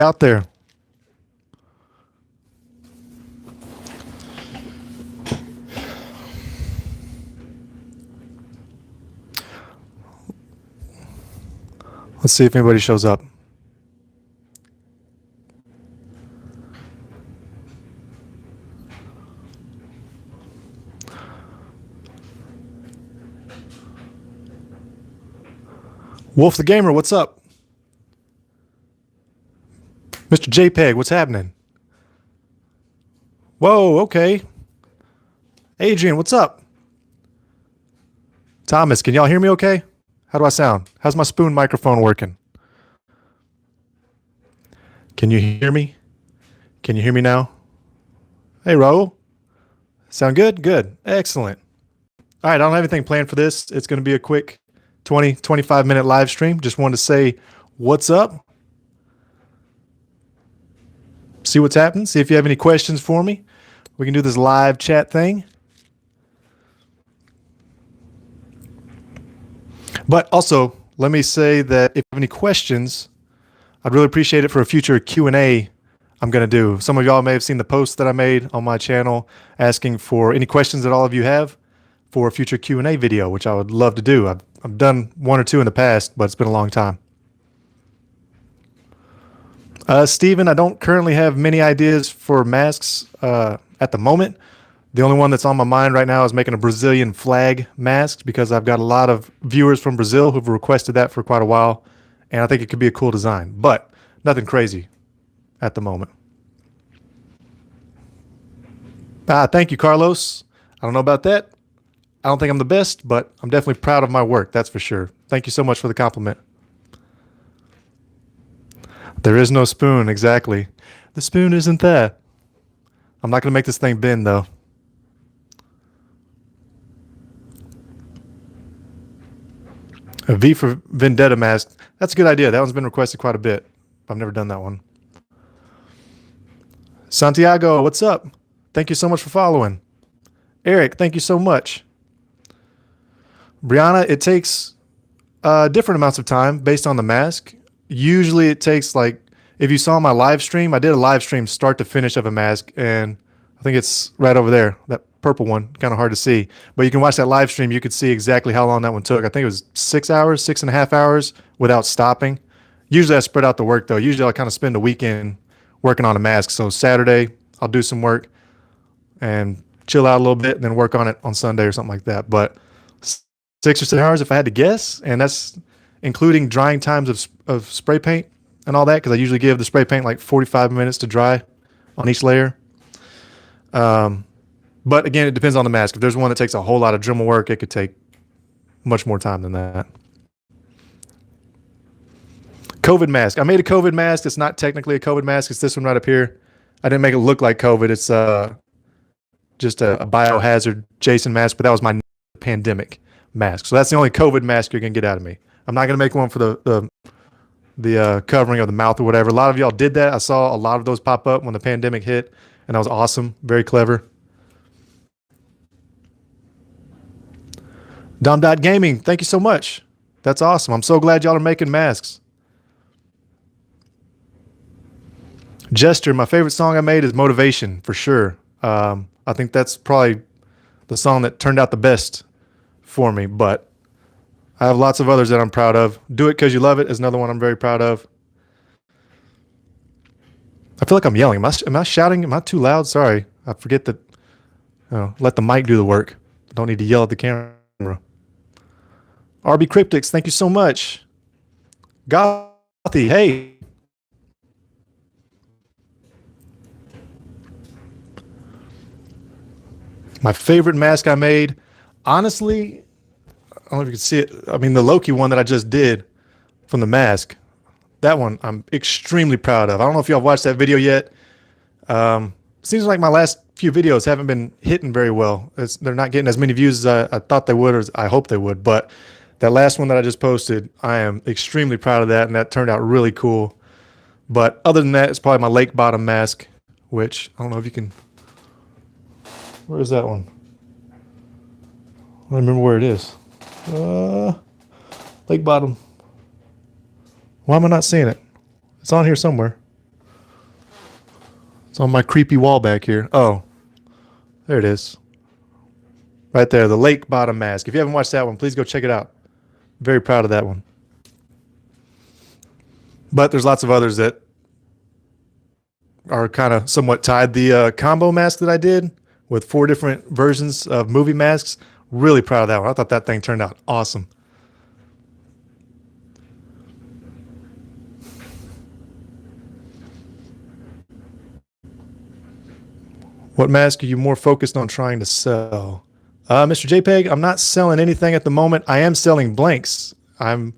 out there. Let's see if anybody shows up. Wolf the Gamer, what's up? Mr. JPEG, what's happening? Whoa, okay. Adrian, what's up? Thomas, can y'all hear me okay? How do I sound? How's my spoon microphone working? Can you hear me? Can you hear me now? Hey, Raul. Sound good? Good. Excellent. All right, I don't have anything planned for this. It's going to be a quick 20, 25-minute live stream. Just wanted to say what's up. See what's happening. See if you have any questions for me. We can do this live chat thing. But also, let me say that if you have any questions, I'd really appreciate it for a future Q&A I'm going to do. Some of y'all may have seen the post that I made on my channel asking for any questions that all of you have for a future Q&A video, which I would love to do. I've done one or two in the past, but it's been a long time. Steven, I don't currently have many ideas for masks at the moment. The only one that's on my mind right now is making a Brazilian flag mask because I've got a lot of viewers from Brazil who've requested that for quite a while, and I think it could be a cool design, but nothing crazy at the moment. Thank you, Carlos. I don't know about that. I don't think I'm the best, but I'm definitely proud of my work, that's for sure. Thank you so much for the compliment. There is no spoon, exactly. The spoon isn't there. I'm not going to make this thing bend, though. A V for Vendetta mask. That's a good idea. That one's been requested quite a bit. I've never done that one. Santiago, what's up? Thank you so much for following. Eric, thank you so much. Brianna, it takes different amounts of time based on the mask. Usually it takes, like, if you saw my live stream, I did a live stream start to finish of a mask, and I think it's right over there, that purple one, kind of hard to see. But you can watch that live stream. You could see exactly how long that one took. I think it was 6 hours, 6.5 hours without stopping. Usually I spread out the work, though. Usually I'll kind of spend a weekend working on a mask. So Saturday, I'll do some work and chill out a little bit and then work on it on Sunday or something like that. But 6 or 7 hours if I had to guess, and that's including drying times of spray paint and all that, because I usually give the spray paint like 45 minutes to dry on each layer. But again, it depends on the mask. If there's one that takes a whole lot of Dremel work, it could take much more time than that. COVID mask. I made a COVID mask. It's not technically a COVID mask. It's this one right up here. I didn't make it look like COVID. It's just a biohazard Jason mask, but that was my pandemic mask. So that's the only COVID mask you're going to get out of me. I'm not going to make one for the covering of the mouth or whatever. A lot of y'all did that. I saw a lot of those pop up when the pandemic hit, and that was awesome. Very clever. Dom.gaming, thank you so much. That's awesome. I'm so glad y'all are making masks. Jester, my favorite song I made is Motivation, for sure. I think that's probably the song that turned out the best for me, but I have lots of others that I'm proud of. Do It Because You Love It is another one I'm very proud of. I feel like I'm yelling. Am I shouting? Am I too loud? Sorry. I forget that. Let the mic do the work. Don't need to yell at the camera. RB Cryptics, thank you so much. Gothy, hey. My favorite mask I made, honestly, I don't know if you can see it. I mean, the Loki one that I just did from the mask, that one I'm extremely proud of. I don't know if y'all watched that video yet. Seems like my last few videos haven't been hitting very well. They're not getting as many views as I thought they would, or as I hoped they would. But that last one that I just posted, I am extremely proud of that, and that turned out really cool. But other than that, it's probably my lake bottom mask, which I don't know if you can. Where is that one? I don't remember where it is. Lake bottom. Why am I not seeing it? It's on here somewhere. It's on my creepy wall back here. Oh, there it is. Right there, the lake bottom mask. If you haven't watched that one, please go check it out. Very proud of that one. But there's lots of others that are kind of somewhat tied. The combo mask that I did with 4 different versions of movie masks, really proud of that one. I thought that thing turned out awesome. What mask are you more focused on trying to sell? Mr. JPEG, I'm not selling anything at the moment. I am selling blanks. The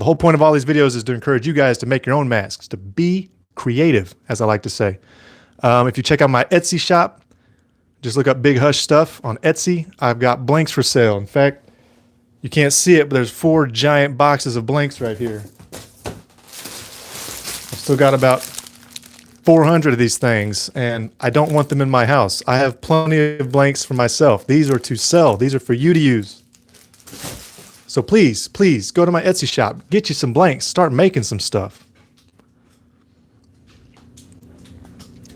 whole point of all these videos is to encourage you guys to make your own masks, to be creative, as I like to say. If you check out my Etsy shop, just look up Big Hush Stuff on Etsy. I've got blanks for sale. In fact, you can't see it, but there's 4 giant boxes of blanks right here. I've still got about 400 of these things, and I don't want them in my house. I have plenty of blanks for myself. These are to sell. These are for you to use. So please, please go to my Etsy shop. Get you some blanks. Start making some stuff.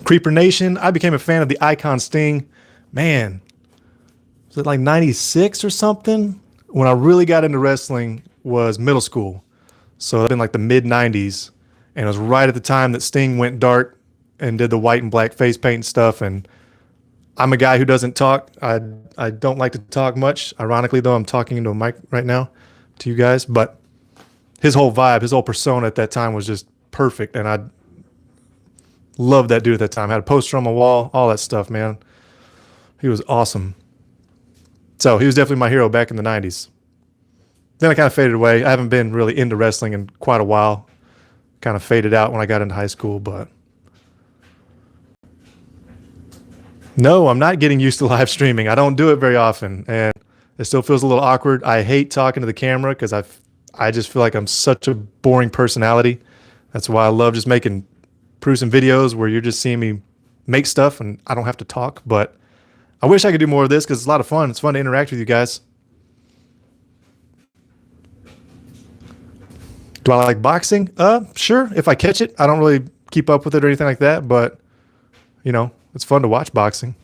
Creeper Nation, I became a fan of the Icon Sting. Man, was it like 96 or something? When I really got into wrestling was middle school. So it'd been like the mid 90s. And it was right at the time that Sting went dark and did the white and black face paint and stuff. And I'm a guy who doesn't talk. I don't like to talk much. Ironically, though, I'm talking into a mic right now to you guys. But his whole vibe, his whole persona at that time was just perfect. And I loved that dude at that time. I had a poster on my wall, all that stuff, man. He was awesome. So he was definitely my hero back in the 90s. Then I kind of faded away. I haven't been really into wrestling in quite a while. Kind of faded out when I got into high school, but no, I'm not getting used to live streaming. I don't do it very often, and it still feels a little awkward. I hate talking to the camera because I just feel like I'm such a boring personality. That's why I love just producing videos where you're just seeing me make stuff and I don't have to talk. But I wish I could do more of this because it's a lot of fun. It's fun to interact with you guys. Do I like boxing? Sure, if I catch it. I don't really keep up with it or anything like that, but it's fun to watch boxing.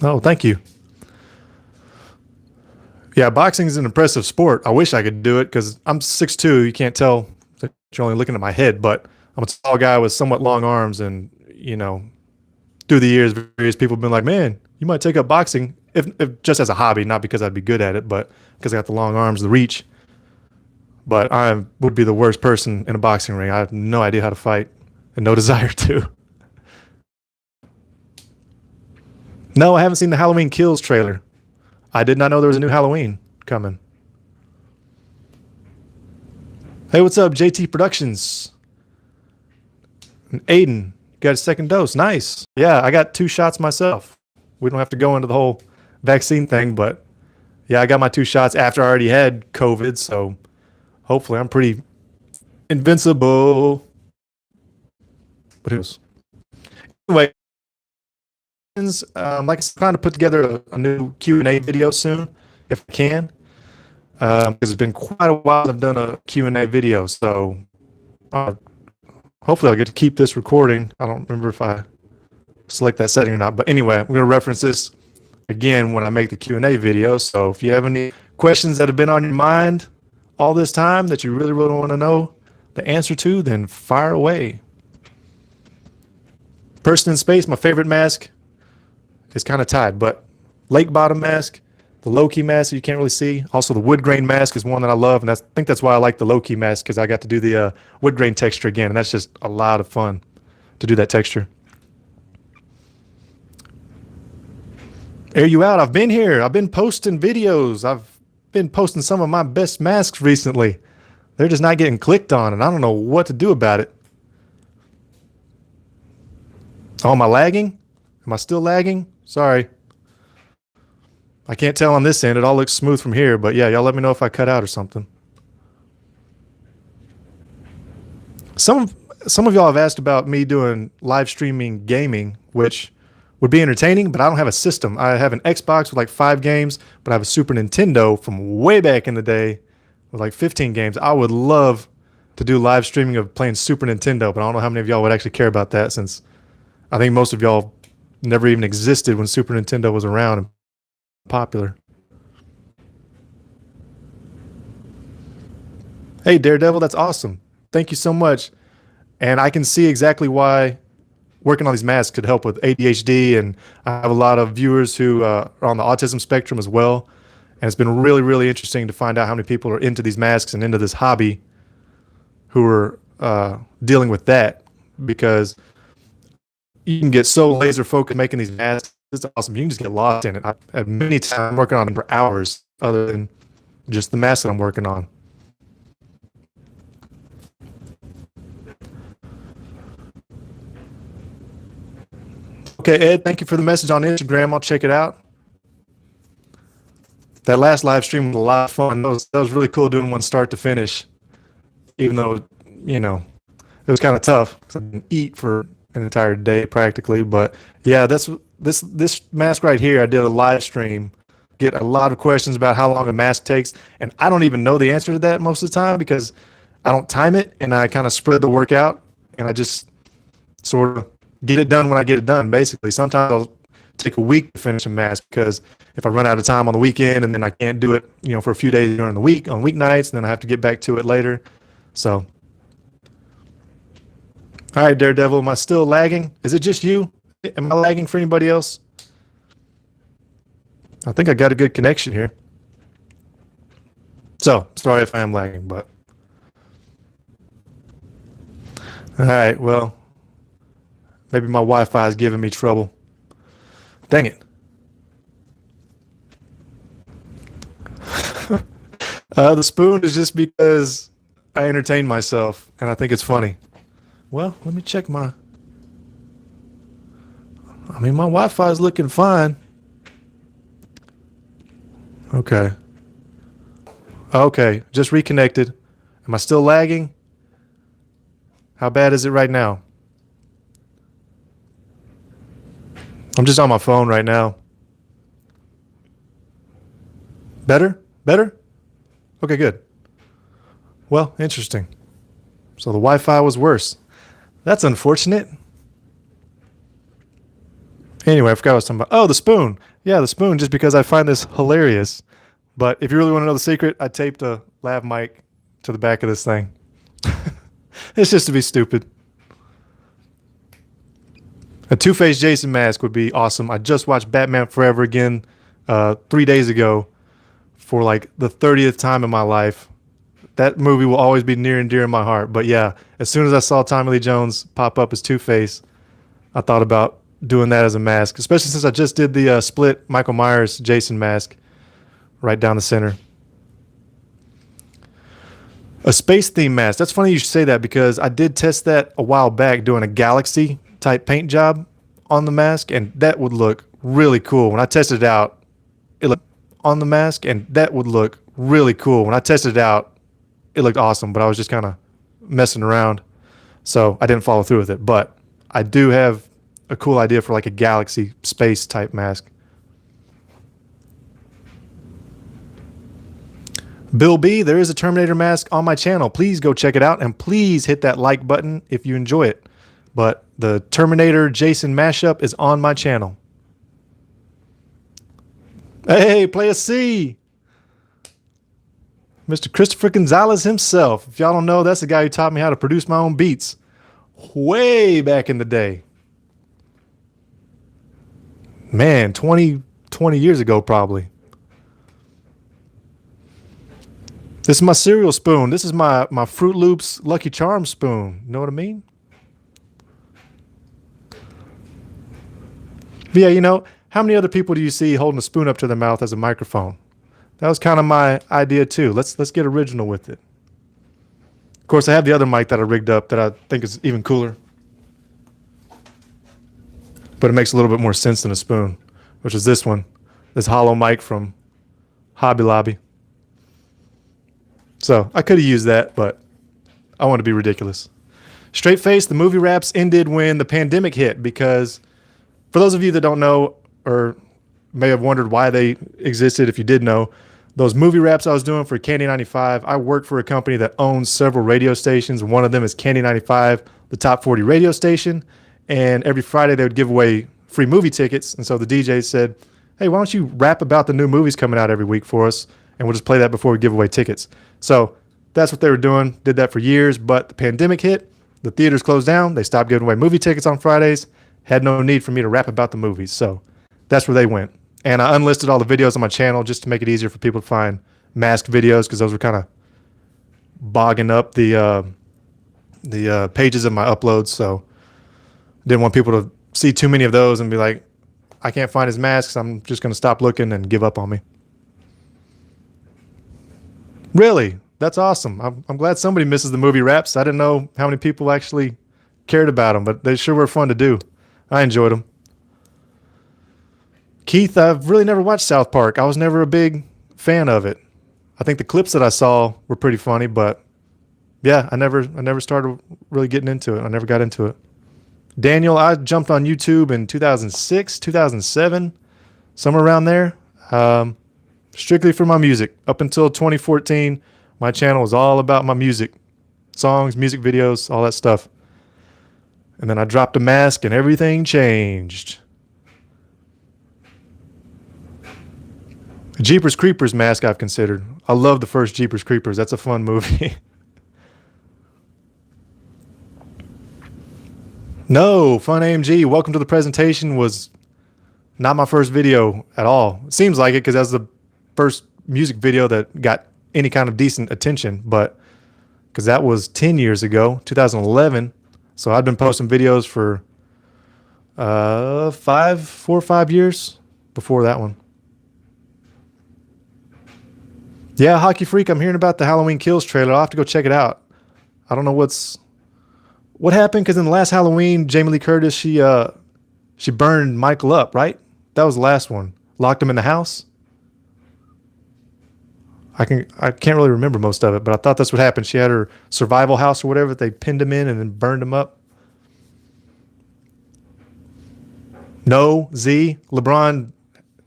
Oh, thank you. Yeah, boxing is an impressive sport. I wish I could do it because I'm 6'2". You can't tell that you're only looking at my head, but I'm a tall guy with somewhat long arms, and through the years, various people have been like, "Man, you might take up boxing." If just as a hobby, not because I'd be good at it, but because I got the long arms, the reach. But I would be the worst person in a boxing ring. I have no idea how to fight and no desire to. No, I haven't seen the Halloween Kills trailer. I did not know there was a new Halloween coming. Hey, what's up, JT Productions? And Aiden, got a second dose. Nice. Yeah, I got 2 shots myself. We don't have to go into the whole vaccine thing, but yeah, I got my 2 shots after I already had COVID, so hopefully I'm pretty invincible. But it was anyway. Like I'm trying to put together a new Q&A video soon, if I can, because it's been quite a while I've done a Q&A video, so hopefully I'll get to keep this recording. I don't remember if I select that setting or not, but anyway, I'm going to reference this again when I make the Q&A video. So if you have any questions that have been on your mind all this time that you really, really want to know the answer to, then fire away. Person in Space, my favorite mask, is kind of tied, but Lake Bottom mask, the low-key mask that you can't really see. Also, the wood grain mask is one that I love, and I think that's why I like the low-key mask, because I got to do the wood grain texture again, and that's just a lot of fun to do that texture. Air you out. I've been here. I've been posting videos. I've been posting some of my best masks recently. They're just not getting clicked on, and I don't know what to do about it. Oh, am I lagging? Am I still lagging? Sorry. I can't tell on this end. It all looks smooth from here, but yeah, y'all let me know if I cut out or something. Some of y'all have asked about me doing live streaming gaming, which would be entertaining, but I don't have a system. I have an Xbox with like 5 games, but I have a Super Nintendo from way back in the day with like 15 games. I would love to do live streaming of playing Super Nintendo, but I don't know how many of y'all would actually care about that since I think most of y'all never even existed when Super Nintendo was around and popular. Hey, Daredevil, that's awesome. Thank you so much. And I can see exactly why working on these masks could help with ADHD. And I have a lot of viewers who are on the autism spectrum as well. And it's been really, really interesting to find out how many people are into these masks and into this hobby who are dealing with that, because you can get so laser focused making these masks. It's awesome. You can just get lost in it. I've many times I'm working on them for hours other than just the mask that I'm working on. Okay, Ed, thank you for the message on Instagram. I'll check it out. That last live stream was a lot of fun. That was really cool doing one start to finish, even though, you know, it was kind of tough 'cause I didn't eat for an entire day practically. But yeah, this mask right here, I did a live stream. Get a lot of questions about how long a mask takes, and I don't even know the answer to that most of the time because I don't time it, and I kind of spread the work out, and I just sort of get it done when I get it done. Basically, sometimes I'll take a week to finish a mask because if I run out of time on the weekend and then I can't do it, you know, for a few days during the week on weeknights, and then I have to get back to it later. So, all right, Daredevil, am I still lagging? Is it just you? Am I lagging for anybody else? I think I got a good connection here. So, sorry if I am lagging, but all right, well, maybe my Wi-Fi is giving me trouble. Dang it. The spoon is just because I entertain myself and I think it's funny. Well, let me check my Wi-Fi is looking fine. Okay. Okay, just reconnected. Am I still lagging? How bad is it right now? I'm just on my phone right now. Better? Better? Okay, good. Well, interesting. So the Wi-Fi was worse. That's unfortunate. Anyway, I forgot what I was talking about. Oh, the spoon. Yeah, the spoon, just because I find this hilarious. But if you really want to know the secret, I taped a lav mic to the back of this thing. It's just to be stupid. A Two-Face Jason mask would be awesome. I just watched Batman Forever again 3 days ago for like the 30th time in my life. That movie will always be near and dear in my heart. But yeah, as soon as I saw Tommy Lee Jones pop up as Two-Face, I thought about doing that as a mask, especially since I just did the split Michael Myers Jason mask right down the center. A space theme mask. That's funny you should say that because I did test that a while back doing a galaxy type paint job on the mask, and that would look really cool. When I tested it out, it looked on the mask, and that would look really cool. When I tested it out, it looked awesome, but I was just kind of messing around, so I didn't follow through with it. But I do have a cool idea for like a galaxy space type mask. Bill B, there is a Terminator mask on my channel. Please go check it out, and please hit that like button if you enjoy it. But the Terminator Jason mashup is on my channel. Hey, play a C. Mr. Christopher Gonzalez himself. If y'all don't know, that's the guy who taught me how to produce my own beats way back in the day. Man, 20 years ago probably. This is my cereal spoon. This is my Fruit Loops Lucky Charms spoon. Know what I mean? But yeah, you know, how many other people do you see holding a spoon up to their mouth as a microphone? That was kind of my idea too. Let's get original with it. Of course, I have the other mic that I rigged up that I think is even cooler. But it makes a little bit more sense than a spoon, which is this one. This hollow mic from Hobby Lobby. So I could have used that, but I want to be ridiculous. Straight Face, the movie wraps ended when the pandemic hit because for those of you that don't know or may have wondered why they existed, if you did know, Those movie raps I was doing for Candy 95, I work for a company that owns several radio stations. One of them is Candy 95, the top 40 radio station. And every Friday they would give away free movie tickets. And so the DJ said, hey, why don't you rap about the new movies coming out every week for us? And we'll just play that before we give away tickets. So that's what they were doing. Did that for years. But the pandemic hit. The theaters closed down. They stopped giving away movie tickets on Fridays. Had no need for me to rap about the movies. So that's where they went. And I unlisted all the videos on my channel just to make it easier for people to find mask videos, because those were kind of bogging up the pages of my uploads. So didn't want people to see too many of those and be like, I can't find his masks. I'm just going to stop looking and give up on me. Really? That's awesome. I'm glad somebody misses the movie raps. I didn't know how many people actually cared about them, but they sure were fun to do. I enjoyed them. Keith, I've really never watched South Park. I was never a big fan of it. I think the clips that I saw were pretty funny, but yeah, I never started really getting into it. I never got into it. Daniel, I jumped on YouTube in 2006, 2007, somewhere around there, strictly for my music. Up until 2014, my channel was all about my music, songs, music videos, all that stuff. And then I dropped a mask and everything changed. Jeepers Creepers mask I've considered. I love the first Jeepers Creepers. That's a fun movie. No, Fun AMG, welcome to the presentation was not my first video at all. It seems like it because that's the first music video that got any kind of decent attention, but because that was 10 years ago, 2011. So I'd been posting videos for 4 or 5 years before that one. Yeah, Hockey Freak, I'm hearing about the Halloween Kills trailer. I'll have to go check it out. I don't know what happened, because in the last Halloween, Jamie Lee Curtis, she burned Michael up, right? That was the last one. Locked him in the house. I can't really remember most of it, but I thought that's what happened. She had her survival house or whatever. They pinned him in and then burned him up. No, Z. LeBron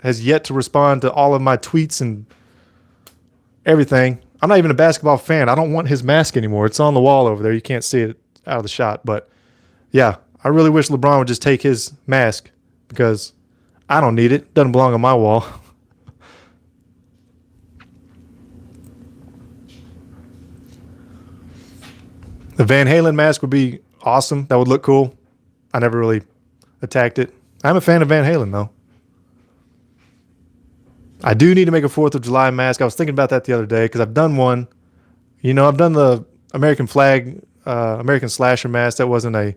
has yet to respond to all of my tweets and everything. I'm not even a basketball fan. I don't want his mask anymore. It's on the wall over there. You can't see it out of the shot. But yeah, I really wish LeBron would just take his mask, because I don't need it. Doesn't belong on my wall. The Van Halen mask would be awesome. That would look cool. I never really attacked it. I'm a fan of Van Halen, though. I do need to make a 4th of July mask. I was thinking about that the other day, because I've done one. You know, I've done the American flag, American slasher mask. That wasn't a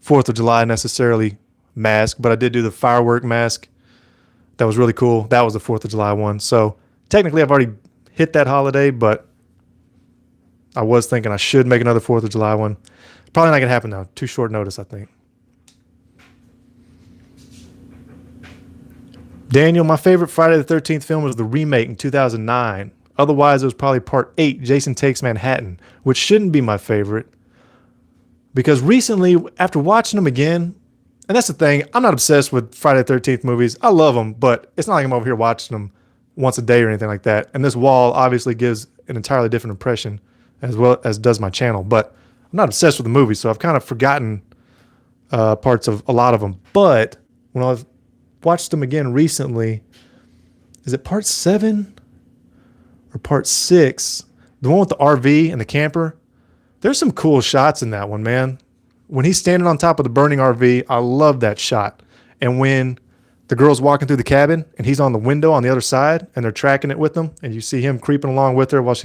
4th of July necessarily mask, but I did do the firework mask. That was really cool. That was the 4th of July one. So technically I've already hit that holiday, but I was thinking I should make another 4th of July one. Probably not going to happen now. Too short notice, I think. Daniel, my favorite Friday the 13th film was the remake in 2009. Otherwise, it was probably part 8, Jason Takes Manhattan, which shouldn't be my favorite. Because recently, after watching them again, and that's the thing, I'm not obsessed with Friday the 13th movies. I love them, but it's not like I'm over here watching them once a day or anything like that. And this wall obviously gives an entirely different impression, as well as does my channel. But I'm not obsessed with the movies, so I've kind of forgotten parts of a lot of them. But when I've watched them again recently, is it part 7 or part 6? The one with the RV and the camper. There's some cool shots in that one, man. When he's standing on top of the burning RV, I love that shot. And when the girl's walking through the cabin and he's on the window on the other side and they're tracking it with them, and you see him creeping along with her while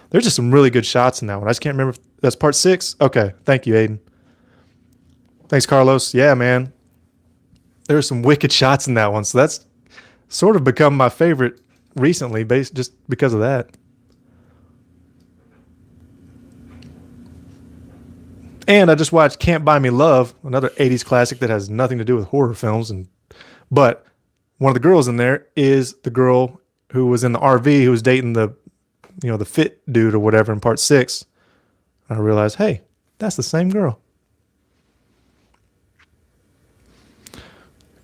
there's just some really good shots in that one. I just can't remember if that's part 6. Okay. Thank you, Aiden. Thanks, Carlos. Yeah, man. There's some wicked shots in that one. So that's sort of become my favorite recently, just because of that. And I just watched Can't Buy Me Love, another 80s classic that has nothing to do with horror films. But one of the girls in there is the girl who was in the RV who was dating the fit dude or whatever in part 6. And I realized, hey, that's the same girl.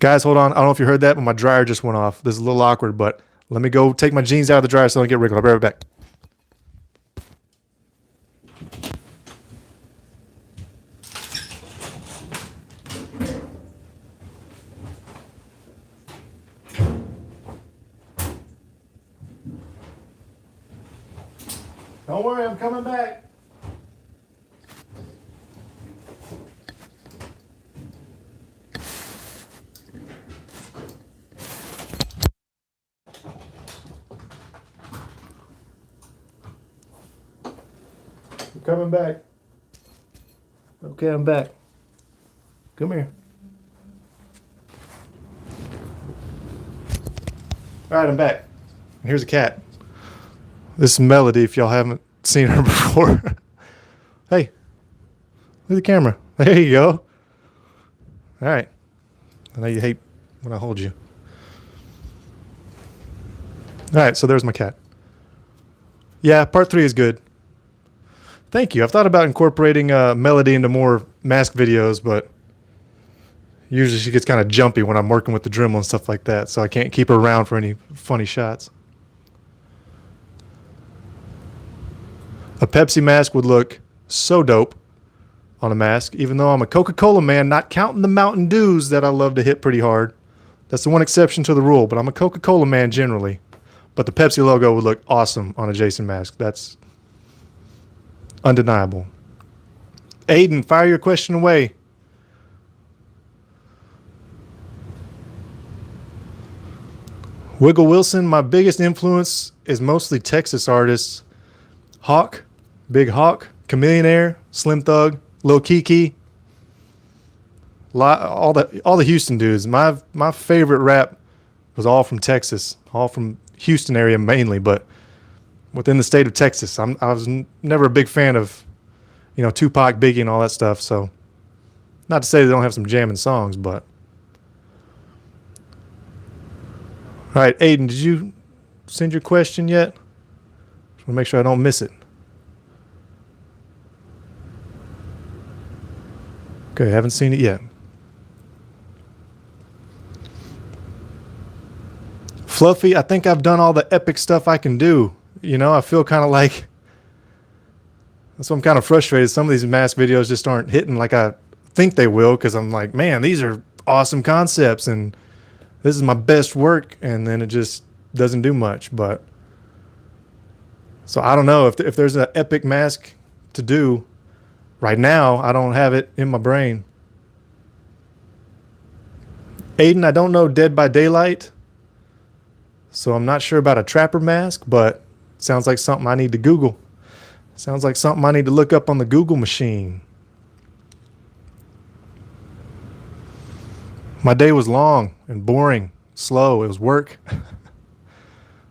Guys, hold on. I don't know if you heard that, but my dryer just went off. This is a little awkward, but Let me go take my jeans out of the dryer so I don't get wrinkled. I'll be right back. Don't worry, I'm coming back. I'm coming back. Okay, I'm back. Come here. All right, I'm back. Here's a cat. This is Melody, if y'all haven't seen her before. Hey, look at the camera. There you go. All right. I know you hate when I hold you. All right, so there's my cat. Yeah, part 3 is good. Thank you. I've thought about incorporating Melody into more mask videos, but usually she gets kind of jumpy when I'm working with the Dremel and stuff like that, so I can't keep her around for any funny shots. A Pepsi mask would look so dope on a mask, even though I'm a Coca-Cola man, not counting the Mountain Dews that I love to hit pretty hard. That's the one exception to the rule, but I'm a Coca-Cola man generally. But the Pepsi logo would look awesome on a Jason mask. That's undeniable. Aiden, fire your question away. Wiggle Wilson, my biggest influence is mostly Texas artists. Hawk, Big Hawk, Chameleonaire, Slim Thug, Lil Kiki. All the Houston dudes. My favorite rap was all from Texas, all from Houston area mainly, but within the state of Texas. I was never a big fan of, Tupac, Biggie, and all that stuff. So, not to say they don't have some jamming songs, but. All right, Aiden, did you send your question yet? Just want to make sure I don't miss it. Okay, haven't seen it yet. Fluffy, I think I've done all the epic stuff I can do. I feel kind of like, that's why I'm kind of frustrated. Some of these mask videos just aren't hitting like I think they will, because I'm like, man, these are awesome concepts and this is my best work, and then it just doesn't do much. But so I don't know if there's an epic mask to do right now. I don't have it in my brain. Aiden, I don't know Dead by Daylight, so I'm not sure about a trapper mask, but sounds like something I need to Google. Sounds like something I need to look up on the Google machine. My day was long and boring, slow. It was work.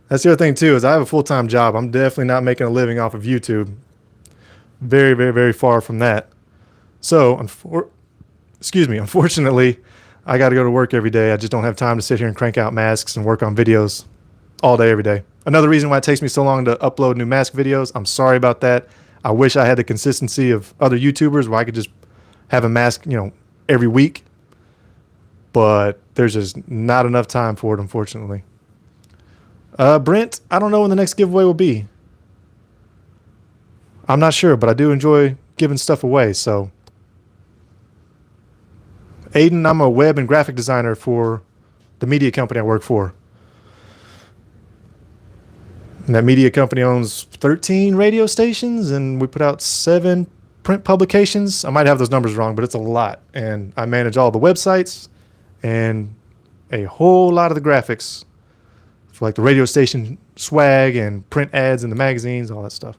That's the other thing too, is I have a full-time job. I'm definitely not making a living off of YouTube. Very, very, very far from that. So, unfortunately, I got to go to work every day. I just don't have time to sit here and crank out masks and work on videos all day, every day. Another reason why it takes me so long to upload new mask videos. I'm sorry about that. I wish I had the consistency of other YouTubers where I could just have a mask, every week. But there's just not enough time for it, unfortunately. Brent, I don't know when the next giveaway will be. I'm not sure, but I do enjoy giving stuff away, so. Aiden, I'm a web and graphic designer for the media company I work for. And that media company owns 13 radio stations, and we put out 7 print publications. I might have those numbers wrong, but it's a lot. And I manage all the websites and a whole lot of the graphics for like the radio station swag and print ads in the magazines, all that stuff.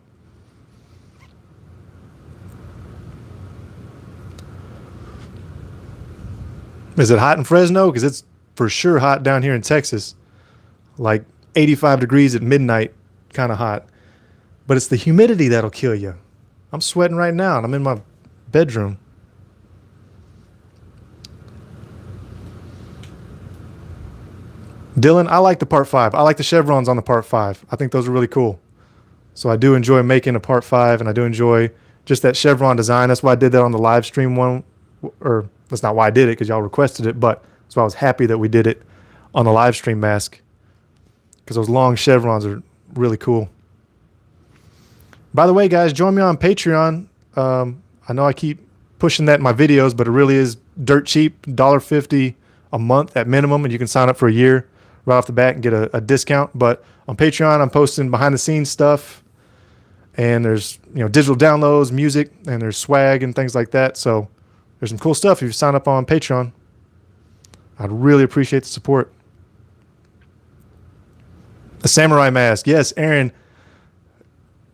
Is it hot in Fresno? Because it's for sure hot down here in Texas. Like 85 degrees at midnight, kind of hot. But it's the humidity that'll kill you. I'm sweating right now, and I'm in my bedroom. Dylan, I like the part 5. I like the chevrons on the part 5. I think those are really cool. So I do enjoy making a part 5, and I do enjoy just that chevron design. That's why I did that on the live stream one. Or that's not why I did it, because y'all requested it, but that's why I was happy that we did it on the live stream mask. because those long chevrons are really cool. By the way, guys, join me on Patreon. I know I keep pushing that in my videos, but it really is dirt cheap, $1.50 a month at minimum, and you can sign up for a year right off the bat and get a discount. But on Patreon, I'm posting behind the scenes stuff, and there's digital downloads, music, and there's swag and things like that. So there's some cool stuff if you sign up on Patreon. I'd really appreciate the support. A samurai mask, yes, Aaron.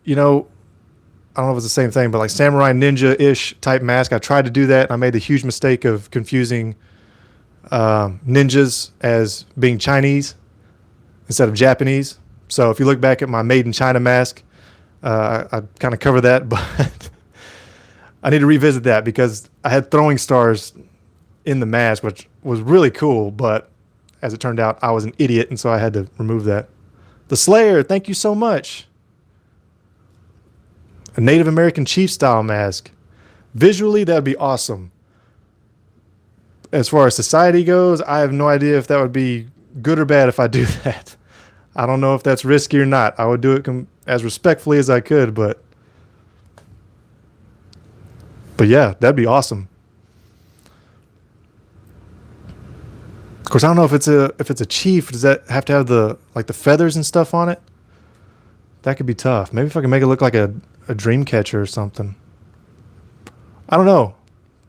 I don't know if it's the same thing, but like samurai ninja-ish type mask. I tried to do that, and I made the huge mistake of confusing ninjas as being Chinese instead of Japanese. So if you look back at my Made in China mask, I kind of cover that, but I need to revisit that because I had throwing stars in the mask, which was really cool, but as it turned out, I was an idiot, and so I had to remove that. The Slayer, thank you so much. A Native American chief style mask. Visually, that'd be awesome. As far as society goes, I have no idea if that would be good or bad if I do that. I don't know if that's risky or not. I would do it as respectfully as I could, but yeah, that'd be awesome. Of course, I don't know if it's a chief. Does that have to have the feathers and stuff on it? That could be tough. Maybe if I can make it look like a dream catcher or something. I don't know.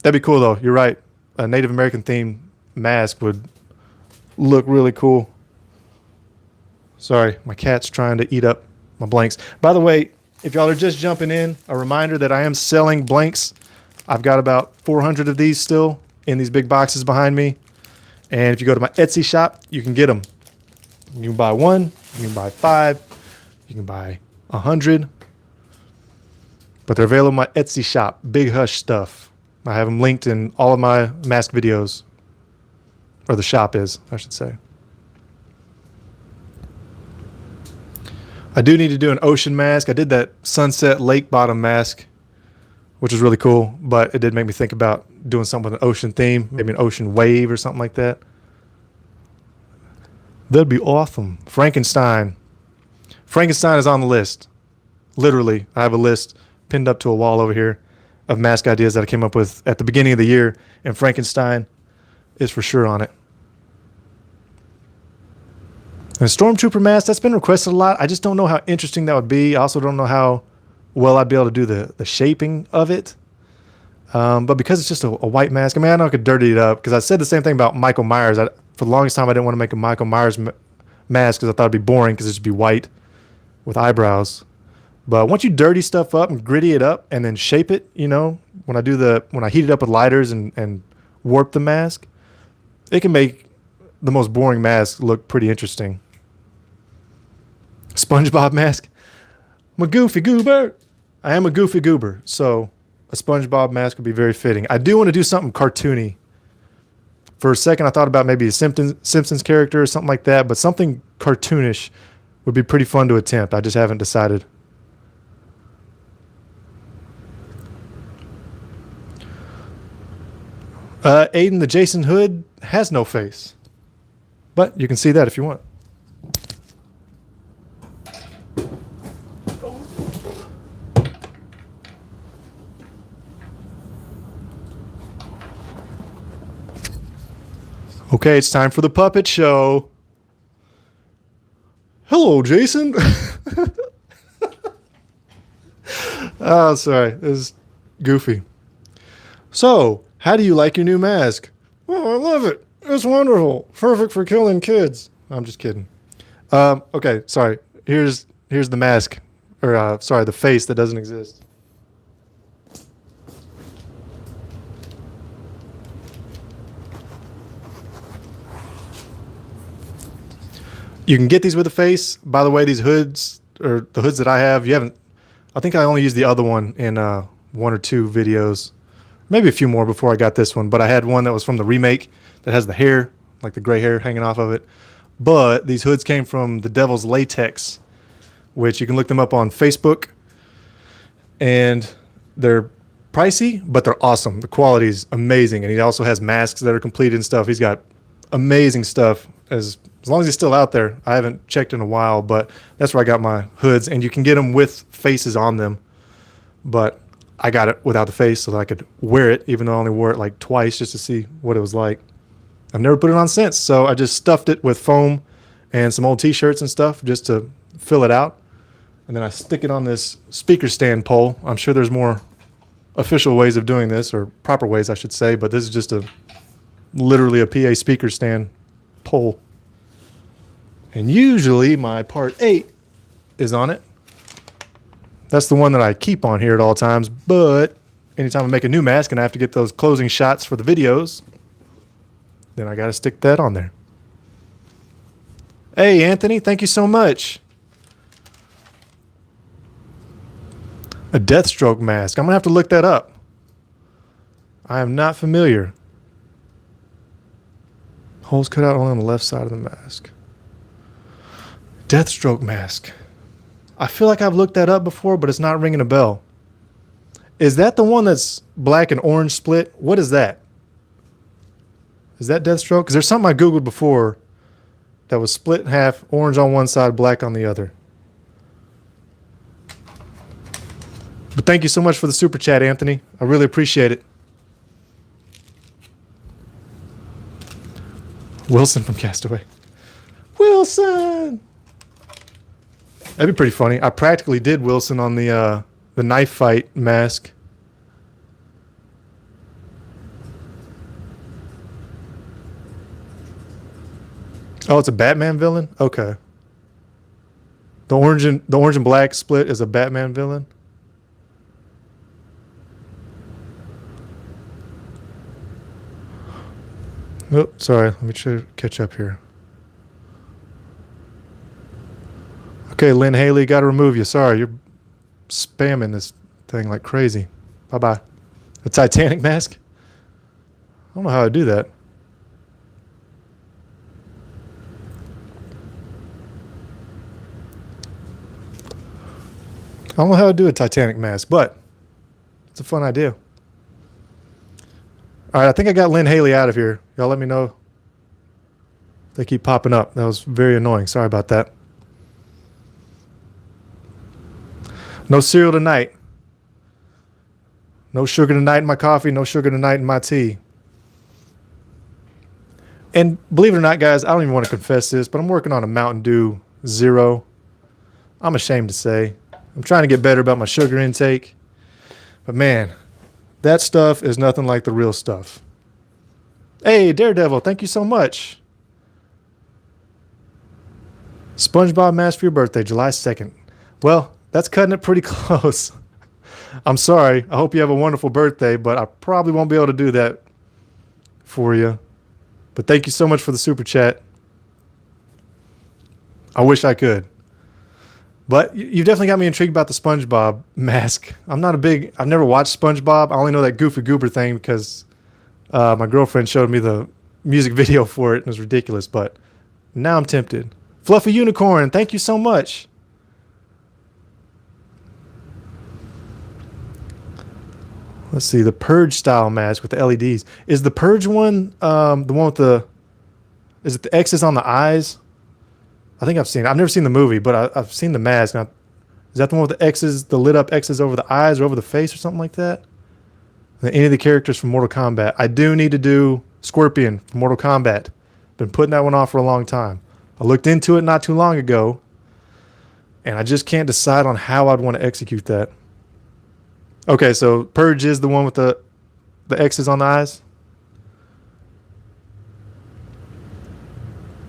That'd be cool though. You're right. A Native American themed mask would look really cool. Sorry, my cat's trying to eat up my blanks. By the way, if y'all are just jumping in, a reminder that I am selling blanks. I've got about 400 of these still in these big boxes behind me. And if you go to my Etsy shop, you can get them. You can buy one, you can buy 5, you can buy 100. But they're available on my Etsy shop, Big Hush Stuff. I have them linked in all of my mask videos. Or the shop is, I should say. I do need to do an ocean mask. I did that sunset lake bottom mask, which is really cool, but it did make me think about doing something with an ocean theme, maybe an ocean wave or something like that. That'd be awesome. Frankenstein. Frankenstein is on the list. Literally, I have a list pinned up to a wall over here of mask ideas that I came up with at the beginning of the year, and Frankenstein is for sure on it. And a Stormtrooper mask, that's been requested a lot. I just don't know how interesting that would be. I also don't know how well I'd be able to do the shaping of it. But because it's just a white mask, I know I could dirty it up, because I said the same thing about Michael Myers. For the longest time, I didn't want to make a Michael Myers mask because I thought it'd be boring because it'd just be white with eyebrows. But once you dirty stuff up and gritty it up and then shape it, when I heat it up with lighters and warp the mask, it can make the most boring mask look pretty interesting. SpongeBob mask. I'm a goofy goober. I am a goofy goober, so a SpongeBob mask would be very fitting. I do want to do something cartoony. For a second, I thought about maybe a Simpsons character or something like that, but something cartoonish would be pretty fun to attempt. I just haven't decided. Aiden, the Jason Hood has no face, but you can see that if you want. Okay, it's time for the puppet show. Hello, Jason. Oh, sorry. This is goofy. So, how do you like your new mask? Oh, I love it. It's wonderful. Perfect for killing kids. I'm just kidding. Okay, sorry. Here's the mask. Or, the face that doesn't exist. You can get these with a face. By the way, these hoods, or the hoods that I have, I think I only used the other one in 1 or 2 videos. Maybe a few more before I got this one. But I had one that was from the remake that has the hair, like the gray hair hanging off of it. But these hoods came from the Devil's Latex, which you can look them up on Facebook. And they're pricey, but they're awesome. The quality is amazing. And he also has masks that are complete and stuff. He's got amazing stuff. As long as he's still out there. I haven't checked in a while, but that's where I got my hoods, and you can get them with faces on them. But I got it without the face so that I could wear it, even though I only wore it like twice just to see what it was like. I've never put it on since, so I just stuffed it with foam and some old t-shirts and stuff just to fill it out. And then I stick it on this speaker stand pole. I'm sure there's more official ways of doing this, or proper ways I should say, but this is just literally a PA speaker stand pole. And usually my part 8 is on it. That's the one that I keep on here at all times, but anytime I make a new mask and I have to get those closing shots for the videos, then I got to stick that on there. Hey, Anthony, thank you so much. A Deathstroke mask. I'm going to have to look that up. I am not familiar. Holes cut out only on the left side of the mask. Deathstroke mask. I feel like I've looked that up before, but it's not ringing a bell. Is that the one that's black and orange split? What is that? Is that Deathstroke? Because there's something I Googled before that was split in half, orange on one side, black on the other. But thank you so much for the super chat, Anthony. I really appreciate it. Wilson from Castaway. Wilson! That'd be pretty funny. I practically did Wilson on the knife fight mask. Oh, it's a Batman villain? Okay. The orange and black split is a Batman villain? Oh, sorry. Let me try to catch up here. Okay, Lynn Haley, got to remove you. Sorry, you're spamming this thing like crazy. Bye-bye. A Titanic mask? I don't know how I do that. I don't know how to do a Titanic mask, but it's a fun idea. All right, I think I got Lynn Haley out of here. Y'all let me know. They keep popping up. That was very annoying. Sorry about that. No cereal tonight. No sugar tonight in my coffee. No sugar tonight in my tea. And believe it or not, guys, I don't even want to confess this, but I'm working on a Mountain Dew Zero. I'm ashamed to say. I'm trying to get better about my sugar intake. But man, that stuff is nothing like the real stuff. Hey, Daredevil, thank you so much. SpongeBob mask for your birthday, July 2nd. Well, that's cutting it pretty close. I'm sorry. I hope you have a wonderful birthday, but I probably won't be able to do that for you. But thank you so much for the super chat. I wish I could. But you've definitely got me intrigued about the SpongeBob mask. I've never watched SpongeBob. I only know that Goofy Goober thing because my girlfriend showed me the music video for it and it was ridiculous. But now I'm tempted. Fluffy Unicorn, thank you so much. Let's see, the Purge style mask with the LEDs. Is the Purge one the one with is it the X's on the eyes? I think I've seen it. I've never seen the movie, but I've seen the mask. Now, is that the one with the X's, the lit up X's over the eyes or over the face or something like that? Any of the characters from Mortal Kombat. I do need to do Scorpion from Mortal Kombat. Been putting that one off for a long time. I looked into it not too long ago, and I just can't decide on how I'd want to execute that. Okay, so Purge is the one with the X's on the eyes.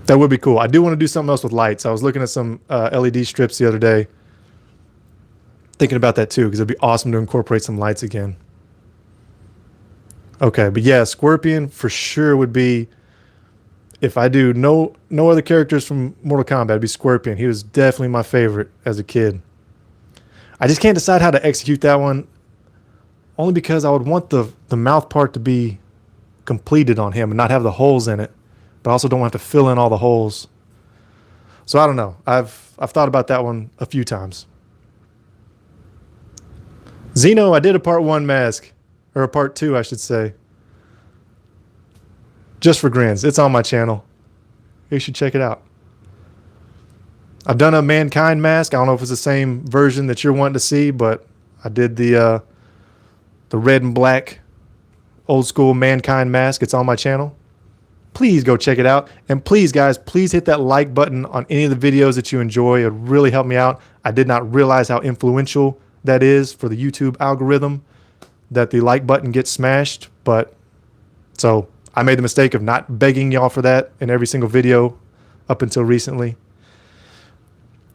That would be cool. I do want to do something else with lights. I was looking at some LED strips the other day, thinking about that too, because it'd be awesome to incorporate some lights again. Okay, but yeah, Scorpion for sure would be, if I do no other characters from Mortal Kombat, it'd be Scorpion. He was definitely my favorite as a kid. I just can't decide how to execute that one, only because I would want the mouth part to be completed on him and not have the holes in it, but I also don't have to fill in all the holes. So I don't know. I've thought about that one a few times. Zeno, I did a part 1 mask, or a part 2, I should say. Just for grins. It's on my channel. You should check it out. I've done a Mankind mask. I don't know if it's the same version that you're wanting to see, but I did the red and black old school Mankind mask. It's on my channel. Please go check it out. And please, guys, please hit that like button on any of the videos that you enjoy. It would really help me out. I did not realize how influential that is for the YouTube algorithm, that the like button gets smashed. But so I made the mistake of not begging y'all for that in every single video up until recently.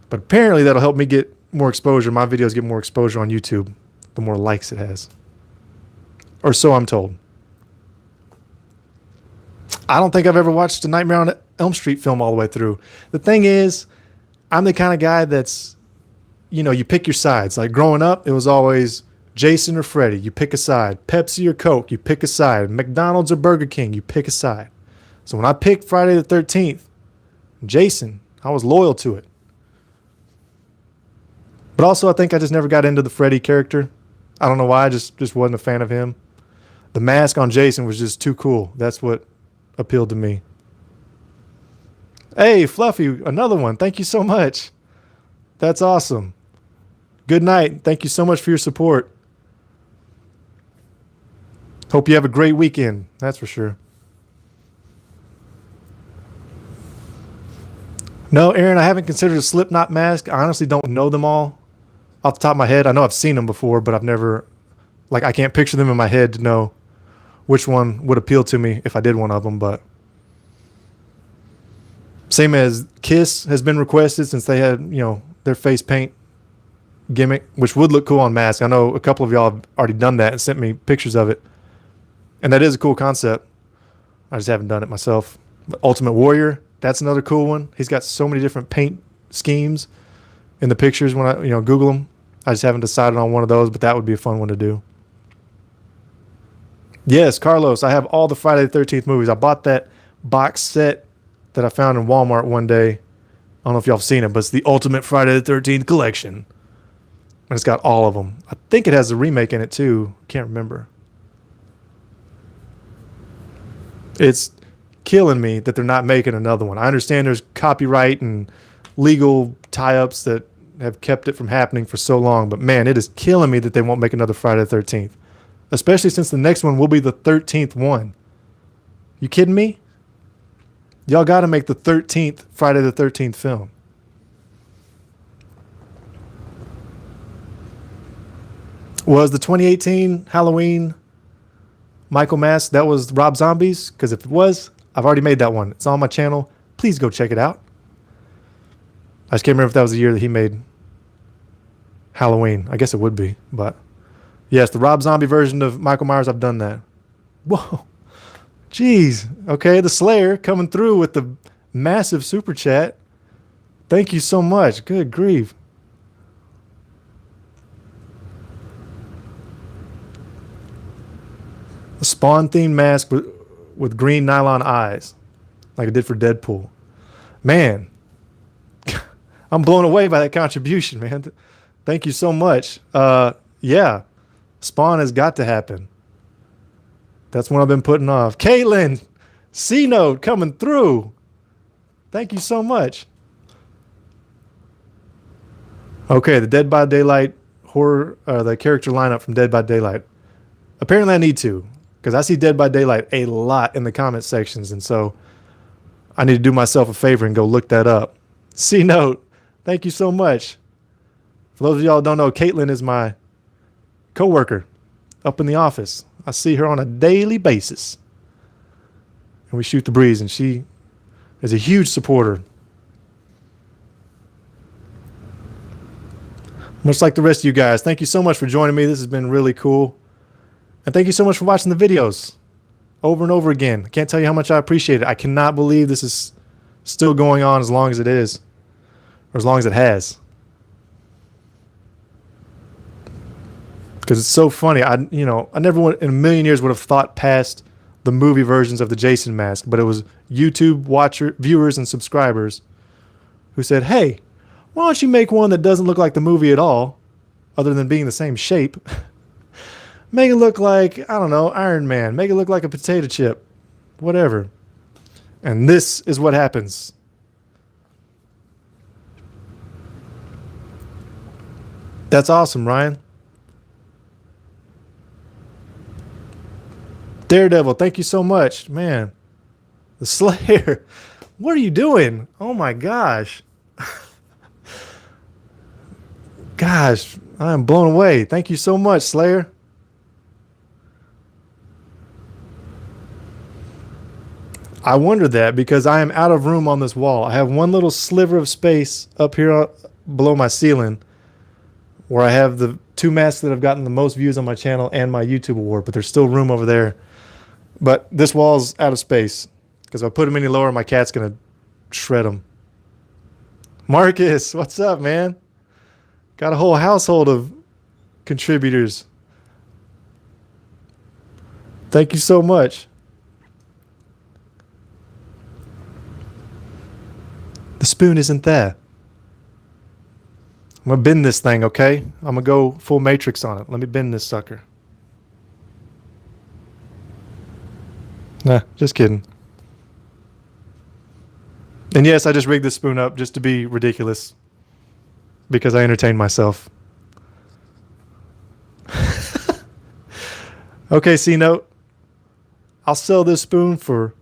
But apparently that'll help me get more exposure. My videos get more exposure on YouTube the more likes it has. Or so I'm told. I don't think I've ever watched a Nightmare on Elm Street film all the way through. The thing is, I'm the kind of guy that's, you know, you pick your sides. Like growing up, it was always Jason or Freddy. You pick a side. Pepsi or Coke. You pick a side. McDonald's or Burger King. You pick a side. So when I picked Friday the 13th, Jason, I was loyal to it. But also, I think I just never got into the Freddy character. I don't know why. I just wasn't a fan of him. The mask on Jason was just too cool. That's what appealed to me. Hey, Fluffy, another one. Thank you so much. That's awesome. Good night. Thank you so much for your support. Hope you have a great weekend. That's for sure. No, Aaron, I haven't considered a Slipknot mask. I honestly don't know them all off the top of my head. I know I've seen them before, but I've never, like, I can't picture them in my head to know which one would appeal to me if I did one of them. But same as Kiss has been requested since they had, you know, their face paint gimmick, which would look cool on mask. I know a couple of y'all have already done that and sent me pictures of it. And that is a cool concept. I just haven't done it myself. But Ultimate Warrior, that's another cool one. He's got so many different paint schemes in the pictures when I, you know, Google them. I just haven't decided on one of those, but that would be a fun one to do. Yes, Carlos, I have all the Friday the 13th movies. I bought that box set that I found in Walmart one day. I don't know if y'all have seen it, but it's the Ultimate Friday the 13th collection. And it's got all of them. I think it has a remake in it too. Can't remember. It's killing me that they're not making another one. I understand there's copyright and legal tie-ups that have kept it from happening for so long, but man, it is killing me that they won't make another Friday the 13th. Especially since the next one will be the 13th one. You kidding me? Y'all got to make the 13th Friday the 13th film. Was the 2018 Halloween Michael mask, that was Rob Zombie's? Because if it was, I've already made that one. It's on my channel. Please go check it out. I just can't remember if that was the year that he made Halloween. I guess it would be, but yes, the Rob Zombie version of Michael Myers, I've done that. Whoa. Jeez. Okay, the Slayer coming through with the massive super chat. Thank you so much. Good grief. A Spawn-themed mask with green nylon eyes, like I did for Deadpool. Man, I'm blown away by that contribution, man. Thank you so much. Yeah, Spawn has got to happen. That's one I've been putting off. Caitlin, C-Note coming through. Thank you so much. Okay, the Dead by Daylight horror, the character lineup from Dead by Daylight. Apparently I need to, because I see Dead by Daylight a lot in the comment sections, and so I need to do myself a favor and go look that up. C-Note, thank you so much. For those of y'all who don't know, Caitlin is my coworker up in the office. I see her on a daily basis. And we shoot the breeze, and she is a huge supporter. Much like the rest of you guys. Thank you so much for joining me. This has been really cool. And thank you so much for watching the videos over and over again. I can't tell you how much I appreciate it. I cannot believe this is still going on as long as it is, or as long as it has. Because it's so funny. I never would, in a million years would have thought past the movie versions of the Jason mask, but it was YouTube viewers and subscribers who said, hey, why don't you make one that doesn't look like the movie at all, other than being the same shape? Make it look like, I don't know, Iron Man. Make it look like a potato chip. Whatever. And this is what happens. That's awesome, Ryan. Daredevil, thank you so much. Man, the Slayer. What are you doing? Oh my gosh. Gosh, I am blown away. Thank you so much, Slayer. I wondered that because I am out of room on this wall. I have one little sliver of space up here below my ceiling where I have the two masks that have gotten the most views on my channel and my YouTube award, but there's still room over there. But this wall's out of space because if I put them any lower, my cat's going to shred them. Marcus, what's up, man? Got a whole household of contributors. Thank you so much. The spoon isn't there. I'm going to bend this thing, okay? I'm going to go full matrix on it. Let me bend this sucker. Nah, just kidding. And yes, I just rigged this spoon up just to be ridiculous because I entertain myself. Okay, C-Note. I'll sell this spoon for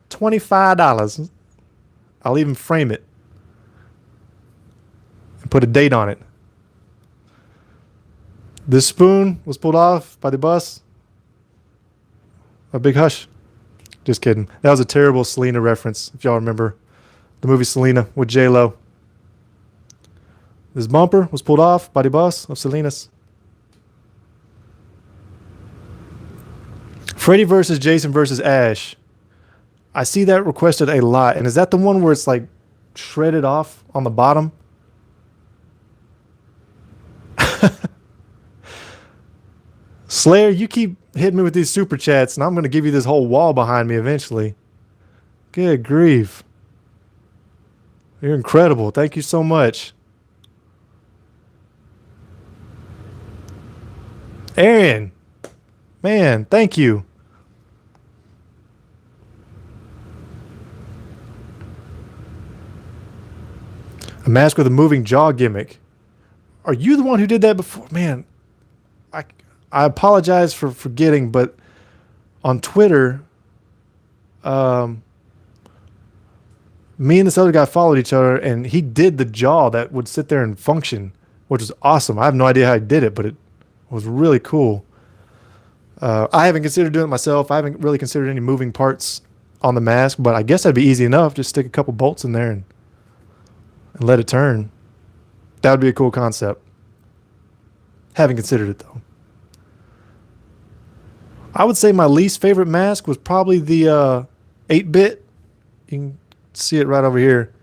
$25. I'll even frame it and put a date on it. This spoon was pulled off by the bus. A big hush. Just kidding. That was a terrible Selena reference, if y'all remember the movie Selena with J-Lo. This bumper was pulled off by the bus of Selena's. Freddy versus Jason versus Ash. I see that requested a lot. And is that the one where it's like shredded off on the bottom? Slayer, you keep hitting me with these super chats, and I'm going to give you this whole wall behind me eventually. Good grief. You're incredible. Thank you so much. Aaron, man, thank you. A mask with a moving jaw gimmick. Are you the one who did that before? Man, I apologize for forgetting, but on Twitter, me and this other guy followed each other, and he did the jaw that would sit there and function, which was awesome. I have no idea how he did it, but it was really cool. I haven't considered doing it myself. I haven't really considered any moving parts on the mask, but I guess that'd be easy enough. Just stick a couple bolts in there and let it turn. That would be a cool concept. Haven't considered it, though. I would say my least favorite mask was probably the 8-bit. You can see it right over here.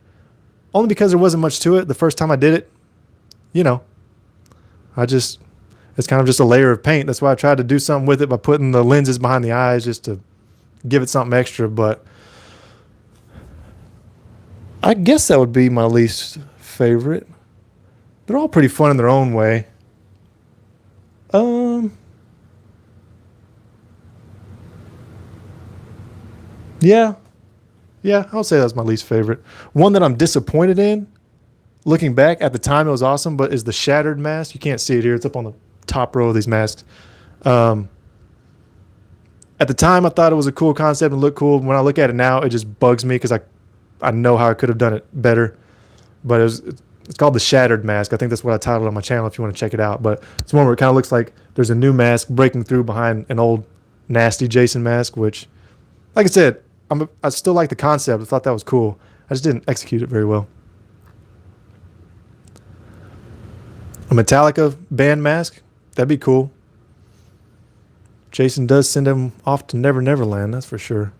Only because there wasn't much to it the first time I did it. You know, it's kind of just a layer of paint. That's why I tried to do something with it by putting the lenses behind the eyes just to give it something extra. But I guess that would be my least favorite. They're all pretty fun in their own way. Yeah, I would say that's my least favorite. One that I'm disappointed in, looking back at the time it was awesome, but is the shattered mask. You can't see it here. It's up on the top row of these masks. At the time, I thought it was a cool concept and looked cool. When I look at it now, it just bugs me because I know how I could have done it better. But it's called the Shattered Mask. I think that's what I titled on my channel if you want to check it out. But it's one where it kind of looks like there's a new mask breaking through behind an old nasty Jason mask, which, like I said, I still like the concept. I thought that was cool. I just didn't execute it very well. A Metallica band mask, that'd be cool. Jason does send him off to Never Never Land, that's for sure.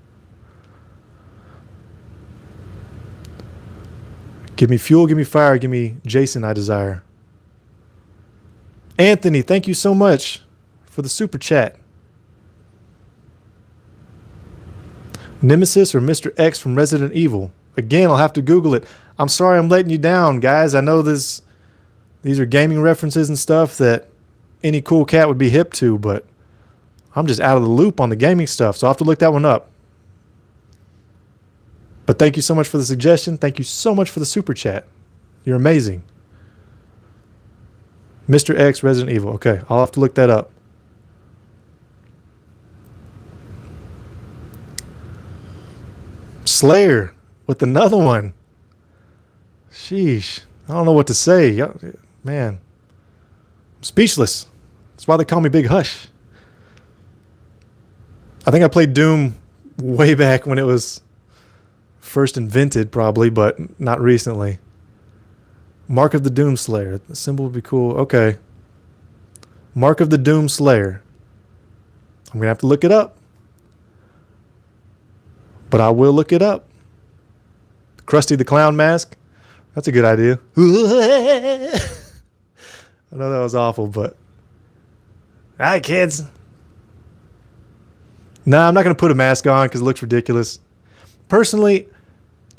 Give me fuel, give me fire, give me Jason I desire. Anthony, thank you so much for the super chat. Nemesis or Mr. X from Resident Evil. Again, I'll have to Google it. I'm sorry I'm letting you down, guys. I know these are gaming references and stuff that any cool cat would be hip to, but I'm just out of the loop on the gaming stuff, so I'll have to look that one up. But thank you so much for the suggestion. Thank you so much for the super chat. You're amazing. Mr. X Resident Evil. Okay, I'll have to look that up. Slayer with another one. Sheesh. I don't know what to say. Man, I'm speechless. That's why they call me Big Hush. I think I played Doom way back when it was first invented, probably, but not recently. Mark of the Doom Slayer. The symbol would be cool. Okay. Mark of the Doom Slayer. I'm going to have to look it up. But I will look it up. Krusty the Clown mask. That's a good idea. I know that was awful, but... All right, kids. Nah, I'm not going to put a mask on because it looks ridiculous. Personally,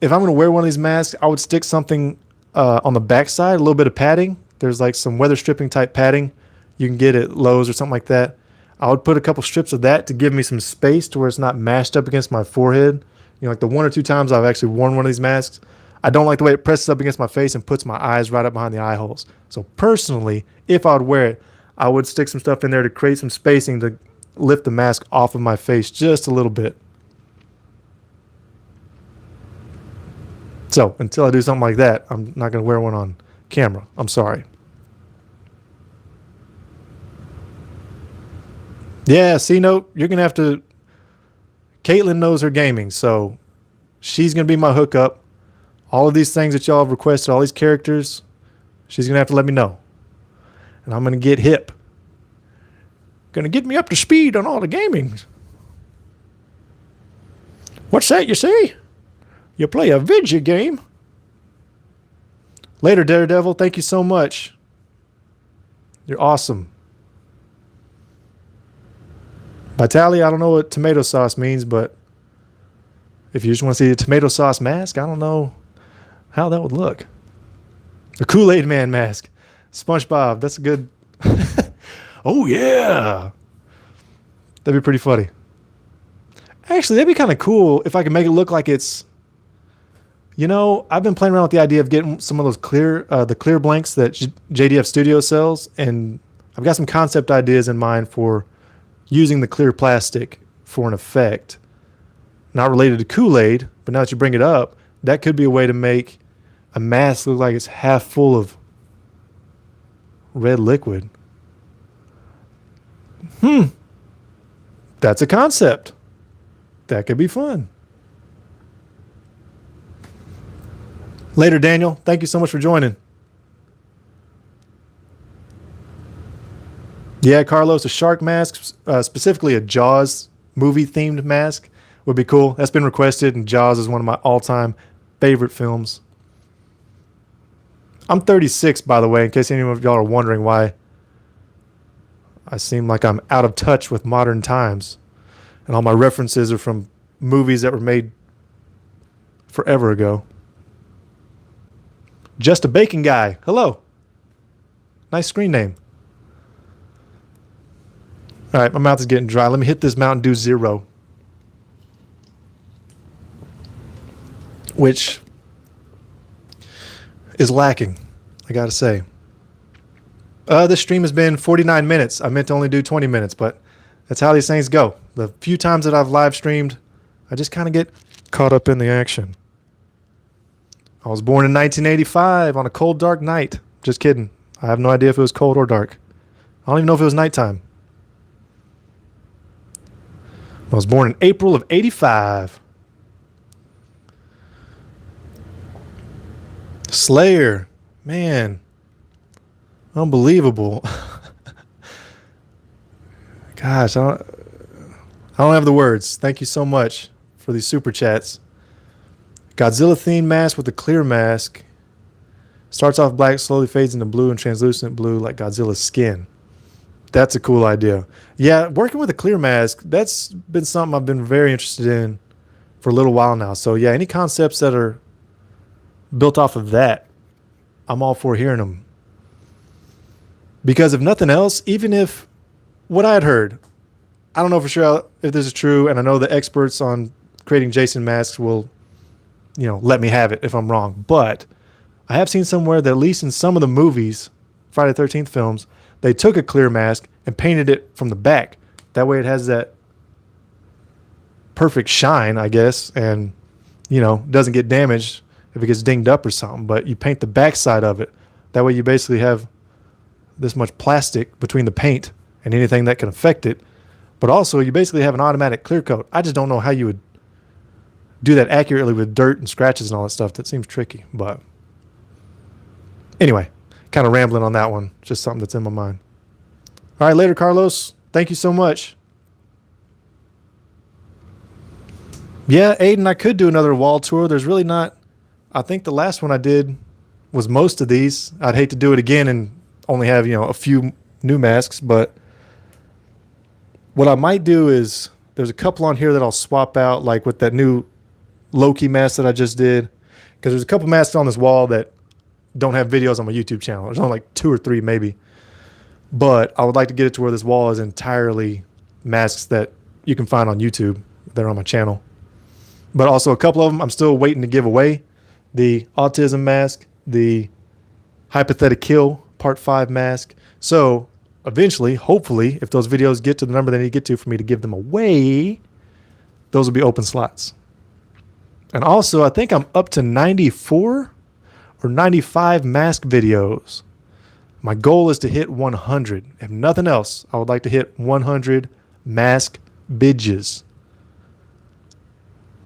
if I'm going to wear one of these masks, I would stick something on the backside, a little bit of padding. There's like some weather stripping type padding you can get at Lowe's or something like that. I would put a couple strips of that to give me some space to where it's not mashed up against my forehead. You know, like the 1 or 2 times I've actually worn one of these masks, I don't like the way it presses up against my face and puts my eyes right up behind the eye holes. So personally, if I would wear it, I would stick some stuff in there to create some spacing to lift the mask off of my face just a little bit. So until I do something like that, I'm not going to wear one on camera. I'm sorry. Yeah, C-Note, you're going to have to... Caitlin knows her gaming, so she's going to be my hookup. All of these things that y'all have requested, all these characters, she's going to have to let me know. And I'm going to get hip. Going to get me up to speed on all the gaming. What's that you say? You play a video game? Later, Daredevil. Thank you so much. You're awesome. Vitaly, I don't know what tomato sauce means, but if you just want to see a tomato sauce mask, I don't know how that would look. A Kool-Aid Man mask. SpongeBob, that's a good... Oh, yeah. That'd be pretty funny. Actually, that'd be kind of cool if I could make it look like it's... You know, I've been playing around with the idea of getting some of those the clear blanks that JDF Studio sells, and I've got some concept ideas in mind for using the clear plastic for an effect. Not related to Kool-Aid, but now that you bring it up, that could be a way to make a mask look like it's half full of red liquid. That's a concept. That could be fun. Later, Daniel. Thank you so much for joining. Yeah, Carlos, a shark mask, specifically a Jaws movie-themed mask, would be cool. That's been requested, and Jaws is one of my all-time favorite films. I'm 36, by the way, in case any of y'all are wondering why I seem like I'm out of touch with modern times. And all my references are from movies that were made forever ago. Just a Bacon Guy. Hello. Nice screen name. All right, my mouth is getting dry. Let me hit this Mountain Dew Zero. Which is lacking, I gotta say. This stream has been 49 minutes. I meant to only do 20 minutes, but that's how these things go. The few times that I've live streamed, I just kind of get caught up in the action. I was born in 1985 on a cold, dark night. Just kidding. I have no idea if it was cold or dark. I don't even know if it was nighttime. I was born in April of 85. Slayer. Man. Unbelievable. Gosh, I don't have the words. Thank you so much for these super chats. Godzilla themed mask with a clear mask. Starts off black, slowly fades into blue and translucent blue like Godzilla's skin. That's a cool idea. Yeah, working with a clear mask, that's been something I've been very interested in for a little while now. So yeah, any concepts that are built off of that, I'm all for hearing them. Because if nothing else, even if what I had heard, I don't know for sure if this is true, and I know the experts on creating Jason masks will let me have it if I'm wrong. But I have seen somewhere that at least in some of the movies, Friday the 13th films, they took a clear mask and painted it from the back. That way it has that perfect shine, I guess, and, doesn't get damaged if it gets dinged up or something. But you paint the back side of it. That way you basically have this much plastic between the paint and anything that can affect it. But also you basically have an automatic clear coat. I just don't know how you would do that accurately with dirt and scratches and all that stuff. That seems tricky. But anyway, kind of rambling on that one. Just something that's in my mind. All right, later, Carlos. Thank you so much. Yeah, Aiden, I could do another wall tour. There's really not. I think the last one I did was most of these. I'd hate to do it again and only have, a few new masks. But what I might do is there's a couple on here that I'll swap out, like with that new Loki mask that I just did. Because there's a couple masks on this wall that don't have videos on my YouTube channel. There's only like 2 or 3 maybe. But I would like to get it to where this wall is entirely masks that you can find on YouTube. They're on my channel. But also a couple of them I'm still waiting to give away. The autism mask, the hypothetical kill part 5 mask. So eventually, hopefully, if those videos get to the number they need to get to for me to give them away, those will be open slots. And also, I think I'm up to 94 or 95 mask videos. My goal is to hit 100. If nothing else, I would like to hit 100 mask bidges.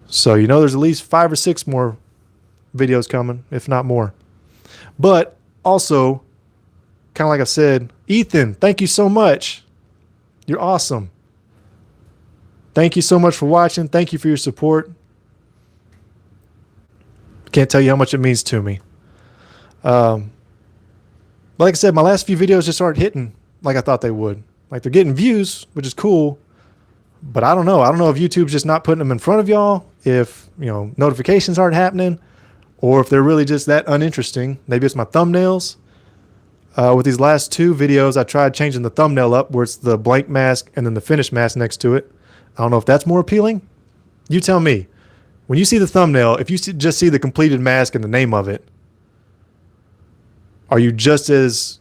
So, there's at least 5 or 6 more videos coming, if not more. But also, kind of like I said, Ethan, thank you so much. You're awesome. Thank you so much for watching. Thank you for your support. Can't tell you how much it means to me. Like I said, my last few videos just aren't hitting like I thought they would. Like they're getting views, which is cool. But I don't know. I don't know if YouTube's just not putting them in front of y'all, if, notifications aren't happening, or if they're really just that uninteresting. Maybe it's my thumbnails. With these last 2 videos, I tried changing the thumbnail up where it's the blank mask and then the finished mask next to it. I don't know if that's more appealing. You tell me. When you see the thumbnail, if you just see the completed mask and the name of it, are you just as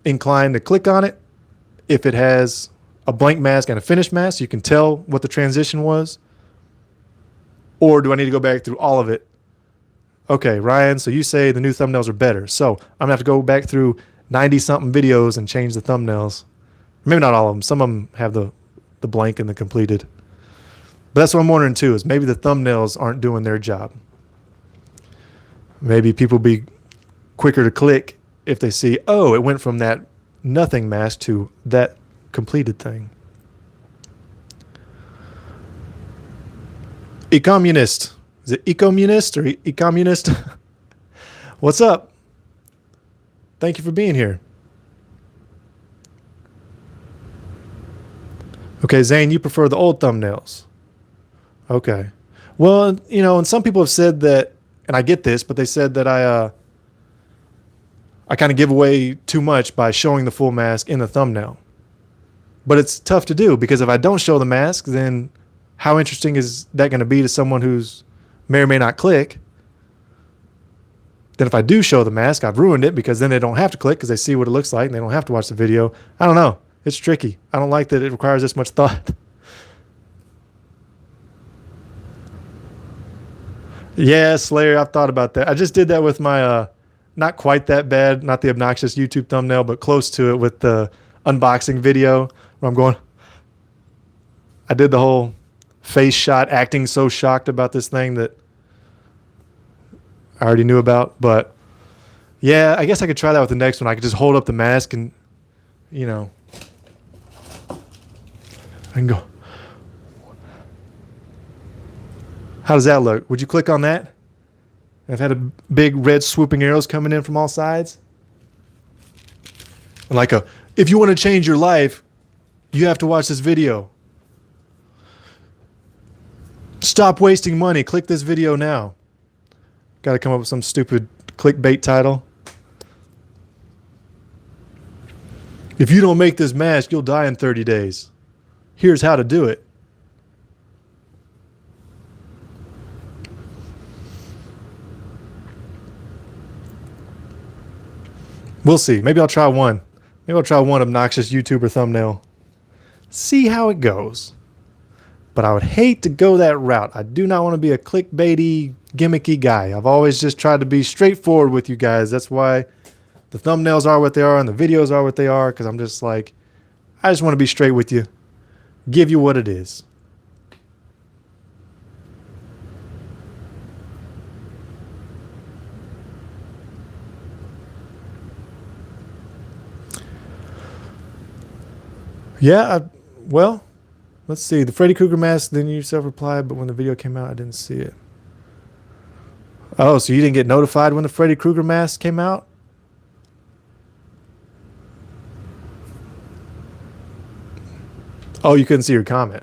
inclined to click on it if it has a blank mask and a finished mask? You can tell what the transition was. Or do I need to go back through all of it? Okay, Ryan, so you say the new thumbnails are better. So I'm going to have to go back through 90-something videos and change the thumbnails. Maybe not all of them. Some of them have the blank and the completed. But that's what I'm wondering too, is maybe the thumbnails aren't doing their job. Maybe people be quicker to click if they see, oh, it went from that nothing mask to that completed thing. E-communist. Is it eco-munist or e-communist? What's up? Thank you for being here. Okay, Zane, you prefer the old thumbnails. Okay. Well, and some people have said that, and I get this, but they said that I kind of give away too much by showing the full mask in the thumbnail. But it's tough to do because if I don't show the mask, then how interesting is that going to be to someone who's may or may not click? Then if I do show the mask, I've ruined it because then they don't have to click because they see what it looks like and they don't have to watch the video. I don't know. It's tricky. I don't like that it requires this much thought. Yeah, Slayer, I've thought about that. I just did that with my, not quite that bad, not the obnoxious YouTube thumbnail, but close to it with the unboxing video where I'm going, I did the whole face shot, acting so shocked about this thing that I already knew about. But yeah, I guess I could try that with the next one. I could just hold up the mask and, I can go. How does that look? Would you click on that? I've had a big red swooping arrows coming in from all sides. Like if you want to change your life, you have to watch this video. Stop wasting money. Click this video now. Got to come up with some stupid clickbait title. If you don't make this mask, you'll die in 30 days. Here's how to do it. We'll see. Maybe I'll try one. Maybe I'll try one obnoxious YouTuber thumbnail. See how it goes. But I would hate to go that route. I do not want to be a clickbaity, gimmicky guy. I've always just tried to be straightforward with you guys. That's why the thumbnails are what they are and the videos are what they are, because I'm just like, I just want to be straight with you. Give you what it is. Yeah, well, let's see. The Freddy Krueger mask, then you self-replied, but when the video came out, I didn't see it. Oh, so you didn't get notified when the Freddy Krueger mask came out? Oh, you couldn't see your comment.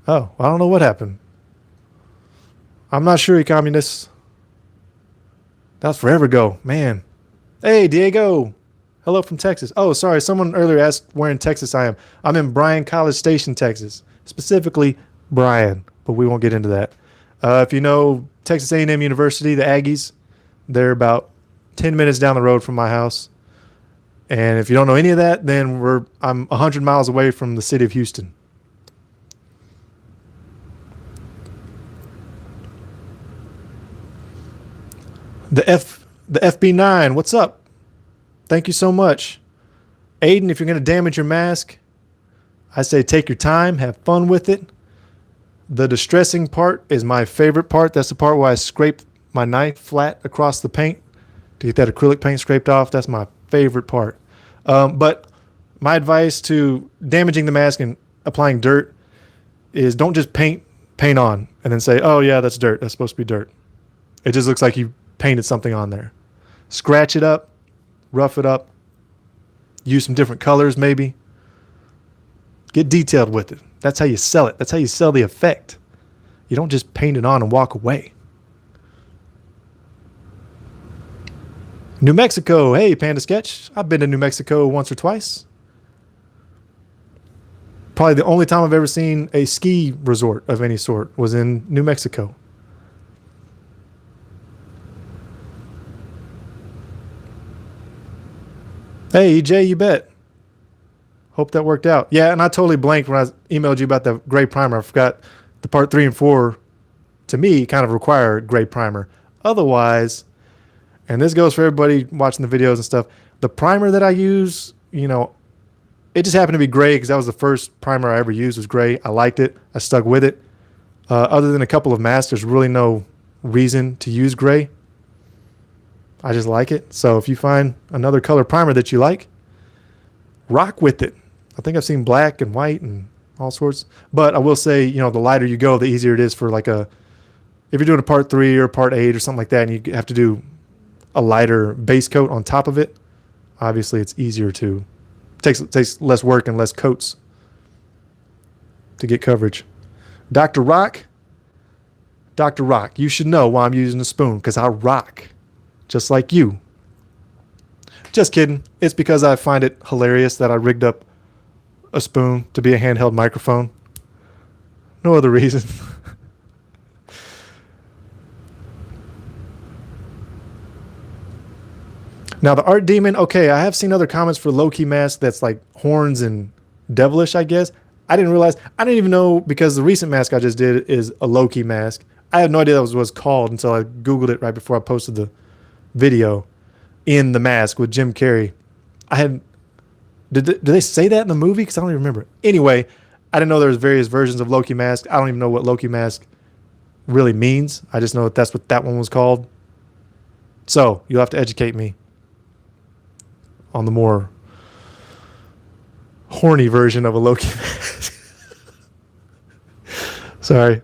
Oh, I don't know what happened. I'm not sure, you communists. That was forever ago, man. Hey, Diego. Hello from Texas. Oh, sorry. Someone earlier asked where in Texas I am. I'm in Bryan College Station, Texas. Specifically, Bryan, but we won't get into that. If you know Texas A&M University, the Aggies, they're about 10 minutes down the road from my house. And if you don't know any of that, then I'm 100 miles away from the city of Houston. The FB9, what's up? Thank you so much. Aiden, if you're going to damage your mask, I say take your time, have fun with it. The distressing part is my favorite part. That's the part where I scrape my knife flat across the paint to get that acrylic paint scraped off. That's my favorite part. But my advice to damaging the mask and applying dirt is don't just paint on and then say, oh yeah, that's dirt. That's supposed to be dirt. It just looks like you painted something on there. Scratch it up, rough it up, use some different colors maybe. Get detailed with it. That's how you sell it. That's how you sell the effect. You don't just paint it on and walk away. New Mexico. Hey, Panda Sketch. I've been to New Mexico once or twice. Probably the only time I've ever seen a ski resort of any sort was in New Mexico. Hey, EJ, you bet. Hope that worked out. Yeah, and I totally blanked when I emailed you about the gray primer. I forgot the part 3 and 4, to me, kind of require gray primer. Otherwise, and this goes for everybody watching the videos and stuff, the primer that I use, it just happened to be gray because that was the first primer I ever used was gray. I liked it. I stuck with it. Other than a couple of masks, there's really no reason to use gray. I just like it. So if you find another color primer that you like, rock with it. I think I've seen black and white and all sorts. But I will say, the lighter you go, the easier it is for if you're doing a part 3 or part 8 or something like that, and you have to do a lighter base coat on top of it, obviously it's easier to, takes less work and less coats to get coverage. Dr. Rock, you should know why I'm using a spoon, because I rock. Just like you. Just kidding. It's because I find it hilarious that I rigged up a spoon to be a handheld microphone. No other reason. Now the art demon, okay, I have seen other comments for Loki mask that's like horns and devilish, I guess. I didn't even know, because the recent mask I just did is a Loki mask. I had no idea that was what it was called until I Googled it right before I posted the video in the mask with Jim Carrey. Did they say that in the movie? Because I don't even remember. Anyway, I didn't know there was various versions of Loki mask. I don't even know what Loki mask really means. I just know that that's what that one was called. So you'll have to educate me on the more horny version of a Loki mask. Sorry.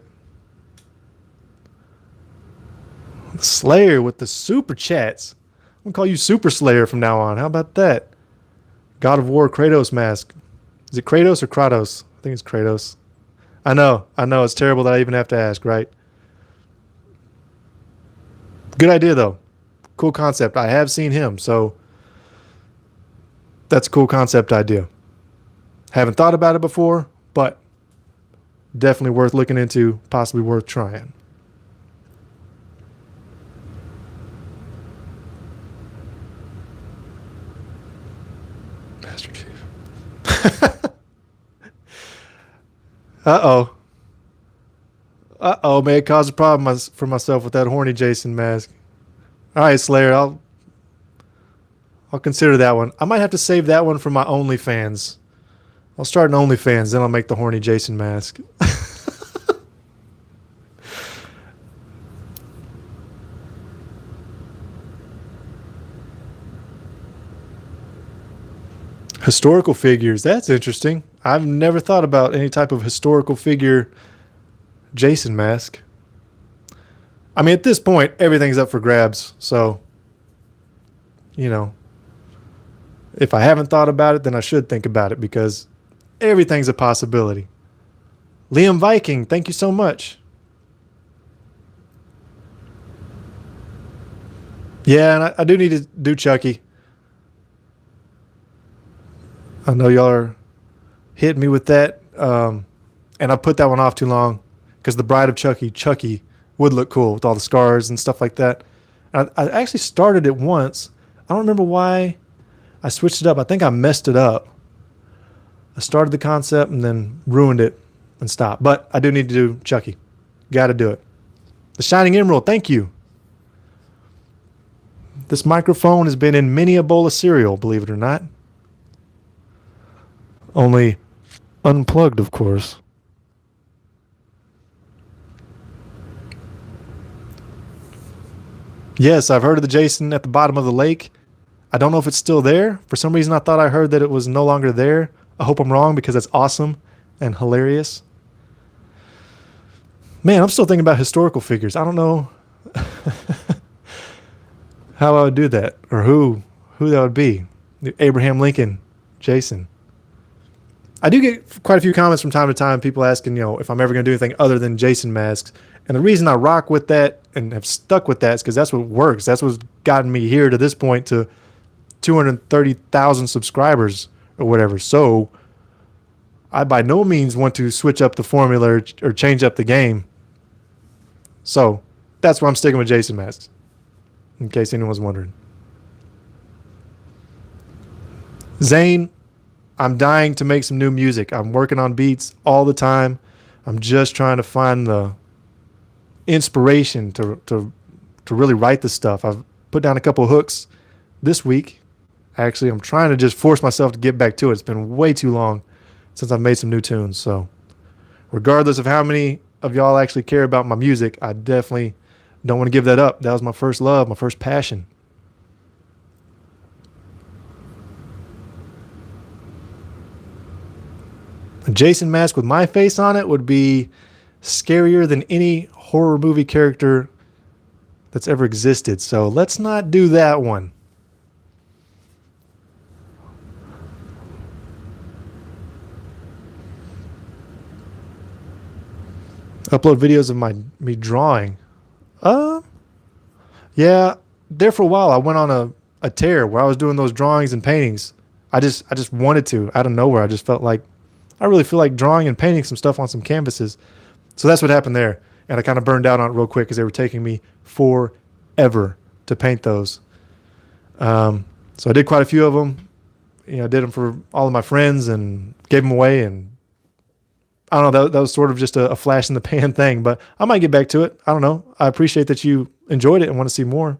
Slayer with the super chats. I'm going to call you Super Slayer from now on. How about that? God of War Kratos mask. Is it Kratos or Kratos? I think it's Kratos. I know. It's terrible that I even have to ask, right? Good idea, though. Cool concept. I have seen him, so that's a cool concept idea. Haven't thought about it before, but definitely worth looking into, possibly worth trying. Uh-oh. Uh-oh, may it cause a problem for myself with that horny Jason mask. All right, Slayer, I'll consider that one. I might have to save that one for my OnlyFans. I'll start an OnlyFans, then I'll make the horny Jason mask. Historical figures. That's interesting. I've never thought about any type of historical figure Jason mask. I mean, at this point, everything's up for grabs. So, you know, if I haven't thought about it, then I should think about it because everything's a possibility. Liam Viking, thank you so much. Yeah, and I do need to do Chucky. I know y'all are hitting me with that. And I put that one off too long because the Bride of Chucky would look cool with all the scars and stuff like that. I actually started it once. I don't remember why I switched it up. I think I messed it up. I started the concept and then ruined it and stopped. But I do need to do Chucky. Got to do it. The Shining Emerald, thank you. This microphone has been in many a bowl of cereal, believe it or not. Only unplugged, of course. Yes, I've heard of the Jason at the bottom of the lake. I don't know if it's still there. For some reason, I thought I heard that it was no longer there. I hope I'm wrong because that's awesome and hilarious. Man, I'm still thinking about historical figures. I don't know how I would do that or who that would be. Abraham Lincoln, Jason. I do get quite a few comments from time to time, people asking, if I'm ever going to do anything other than Jason masks. And the reason I rock with that and have stuck with that is because that's what works. That's what's gotten me here to this point to 230,000 subscribers or whatever. So I by no means want to switch up the formula or change up the game. So that's why I'm sticking with Jason masks, in case anyone's wondering. Zane, I'm dying to make some new music. I'm working on beats all the time. I'm just trying to find the inspiration to really write the stuff. I've put down a couple of hooks this week. Actually, I'm trying to just force myself to get back to it. It's been way too long since I've made some new tunes. So regardless of how many of y'all actually care about my music, I definitely don't want to give that up. That was my first love, my first passion. A Jason mask with my face on it would be scarier than any horror movie character that's ever existed. So let's not do that one. Upload videos of me drawing. Yeah, there for a while I went on a tear where I was doing those drawings and paintings. I just wanted to out of nowhere. I just felt like I really feel like drawing and painting some stuff on some canvases. So that's what happened there. And I kind of burned out on it real quick because they were taking me forever to paint those. So I did quite a few of them. I did them for all of my friends and gave them away. And I don't know, that was sort of just a flash in the pan thing. But I might get back to it. I don't know. I appreciate that you enjoyed it and want to see more.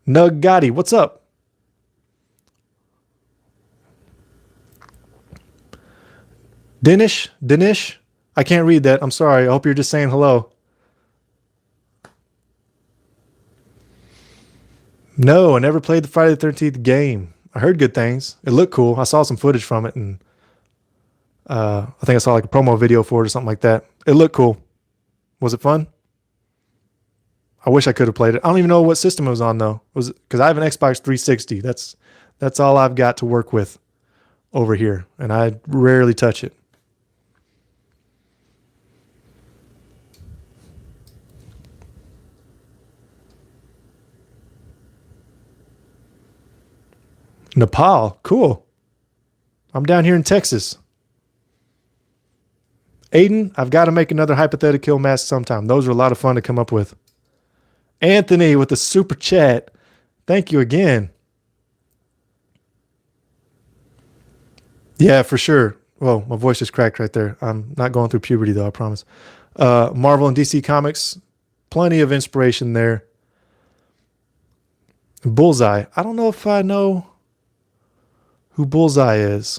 Nug Gotti, what's up? Dinish, I can't read that. I'm sorry. I hope you're just saying hello. No, I never played the Friday the 13th game. I heard good things. It looked cool. I saw some footage from it, and I think I saw like a promo video for it or something like that. It looked cool. Was it fun? I wish I could have played it. I don't even know what system it was on though. Was because I have an Xbox 360. That's all I've got to work with over here, and I rarely touch it. Nepal, cool. I'm down here in Texas. Aiden, I've got to make another hypothetical mask sometime. Those are a lot of fun to come up with. Anthony with the super chat. Thank you again. Yeah, for sure. Well, my voice just cracked right there. I'm not going through puberty though, I promise. Marvel and DC Comics, plenty of inspiration there. Bullseye. I don't know if I know who Bullseye is.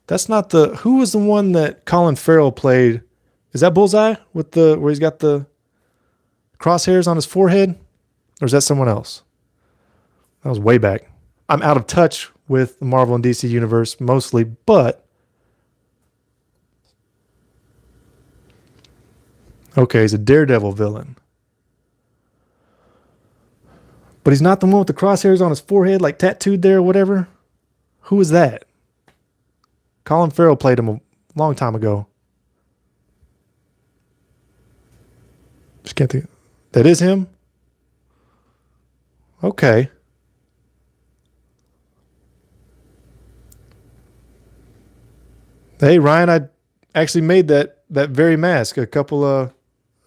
That's not the. Who was the one that Colin Farrell played? Is that Bullseye with the where he's got the crosshairs on his forehead, or is that someone else? That was way back. I'm out of touch with the Marvel and DC universe mostly, but okay, he's a Daredevil villain. But he's not the one with the crosshairs on his forehead, like tattooed there or whatever. Who is that? Colin Farrell played him a long time ago. Just can't think. That is him? Okay. Hey, Ryan, I actually made that very mask a couple of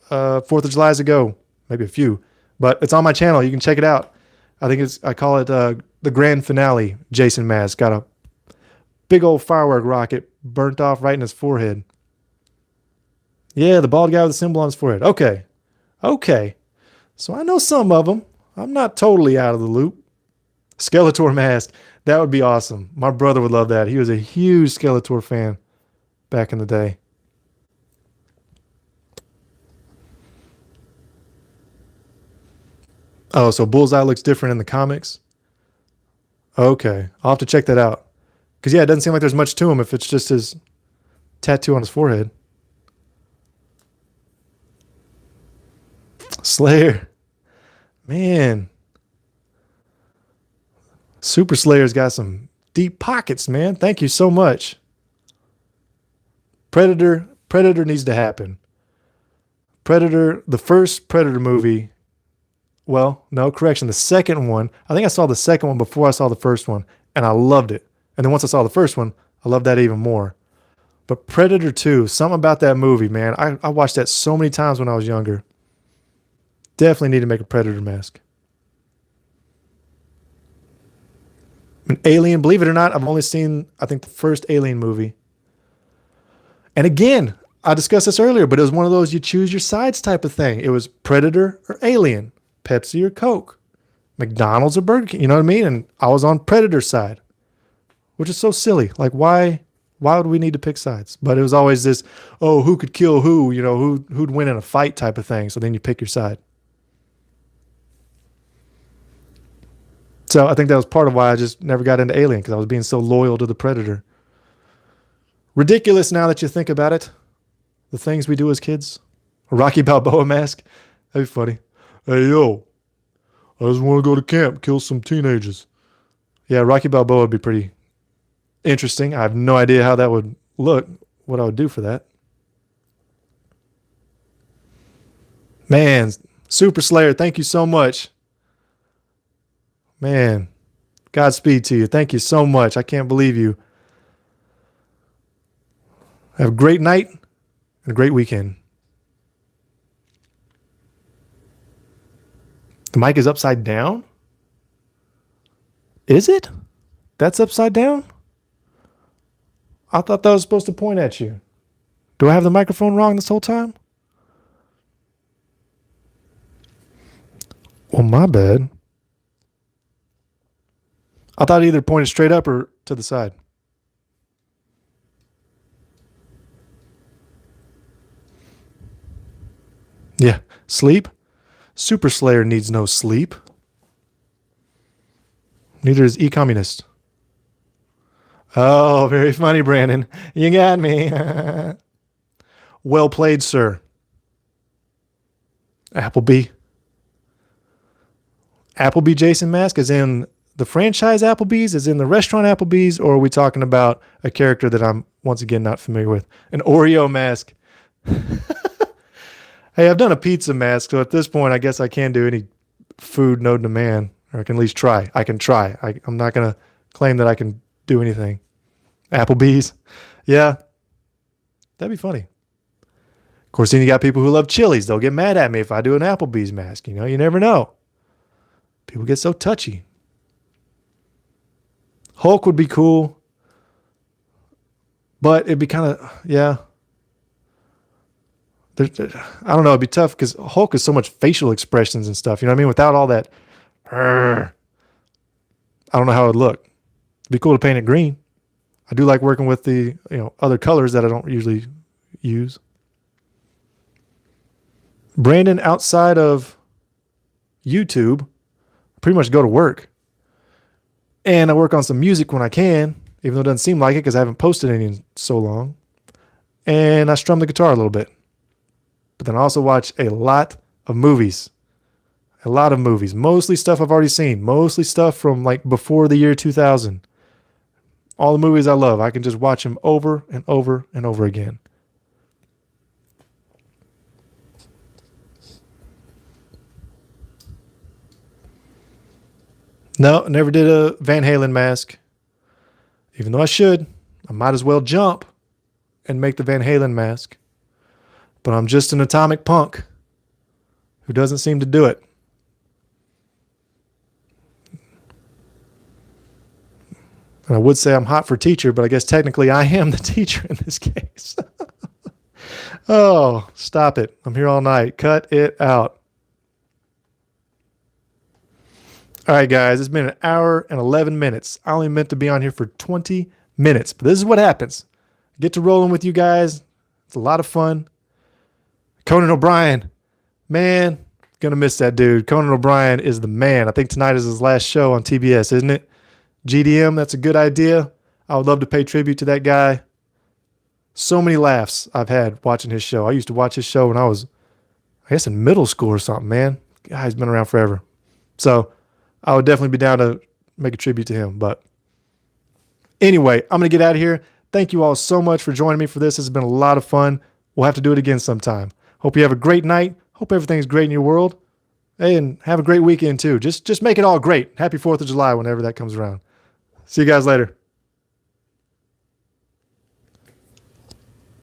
4th of July's ago. Maybe a few. But it's on my channel. You can check it out. I call it the grand finale Jason mask. Got a big old firework rocket burnt off right in his forehead. Yeah, the bald guy with the symbol on his forehead. Okay. Okay. So I know some of them. I'm not totally out of the loop. Skeletor mask. That would be awesome. My brother would love that. He was a huge Skeletor fan back in the day. Oh, so Bullseye looks different in the comics? Okay. I'll have to check that out. Because, yeah, it doesn't seem like there's much to him if it's just his tattoo on his forehead. Slayer. Man. Super Slayer's got some deep pockets, man. Thank you so much. Predator needs to happen. Predator, the first Predator movie. Well, no, correction. The second one. I think I saw the second one before I saw the first one, and I loved it. And then once I saw the first one, I loved that even more. But Predator 2, something about that movie, man. I watched that so many times when I was younger. Definitely need to make a Predator mask. An Alien, believe it or not, I've only seen, I think, the first Alien movie. And again, I discussed this earlier, but it was one of those you choose your sides type of thing. It was Predator or Alien, Pepsi or Coke, McDonald's or Burger King. You know what I mean? And I was on Predator's side, which is so silly. Like, why would we need to pick sides? But it was always this, oh, who could kill who? You know, who'd win in a fight type of thing. So then you pick your side. So I think that was part of why I just never got into Alien, because I was being so loyal to the Predator. Ridiculous now that you think about it. The things we do as kids. A Rocky Balboa mask. That'd be funny. Hey, yo, I just want to go to camp, kill some teenagers. Yeah, Rocky Balboa would be pretty interesting. I have no idea how that would look, what I would do for that. Man, Super Slayer, thank you so much. Man, Godspeed to you. Thank you so much. I can't believe you. Have a great night and a great weekend. The mic is upside down? Is it? That's upside down? I thought that was supposed to point at you. Do I have the microphone wrong this whole time? Well, my bad. I thought it either pointed straight up or to the side. Yeah, sleep? Super Slayer needs no sleep. Neither is E-Communist. Oh, very funny, Brandon. You got me. Well played, sir. Applebee. Applebee Jason mask is in the franchise Applebee's, is in the restaurant Applebee's, or are we talking about a character that I'm once again not familiar with? An Oreo mask. Hey, I've done a pizza mask, so at this point, I guess I can do any food known to man, or I can at least try. I can try. I'm not going to claim that I can do anything. Applebee's. Yeah, that'd be funny. Of course, then you got people who love Chili's. They'll get mad at me if I do an Applebee's mask. You know, you never know. People get so touchy. Hulk would be cool. But it'd be kind of, yeah. I don't know. It'd be tough because Hulk is so much facial expressions and stuff. You know what I mean? Without all that, I don't know how it'd look. It'd be cool to paint it green. I do like working with the other colors that I don't usually use. Brandon, outside of YouTube, I pretty much go to work. And I work on some music when I can, even though it doesn't seem like it because I haven't posted any in so long. And I strum the guitar a little bit. But then I also watch a lot of movies. A lot of movies. Mostly stuff I've already seen. Mostly stuff from like before the year 2000. All the movies I love. I can just watch them over and over and over again. No, never did a Van Halen mask. Even though I should. I might as well jump and make the Van Halen mask. But I'm just an atomic punk who doesn't seem to do it. And I would say I'm hot for teacher, but I guess technically I am the teacher in this case. Oh, stop it. I'm here all night. Cut it out. All right, guys, it's been an hour and 11 minutes. I only meant to be on here for 20 minutes, but this is what happens. I get to rolling with you guys. It's a lot of fun. Conan O'Brien, man, gonna miss that dude. Conan O'Brien is the man. I think tonight is his last show on TBS, isn't it? GDM, that's a good idea. I would love to pay tribute to that guy. So many laughs I've had watching his show. I used to watch his show when I was, I guess, in middle school or something, man. Guy's been around forever. So I would definitely be down to make a tribute to him. But anyway, I'm going to get out of here. Thank you all so much for joining me for this. This has been a lot of fun. We'll have to do it again sometime. Hope you have a great night. Hope everything's great in your world. Hey, and have a great weekend too. Just make it all great. Happy 4th of July whenever that comes around. See you guys later.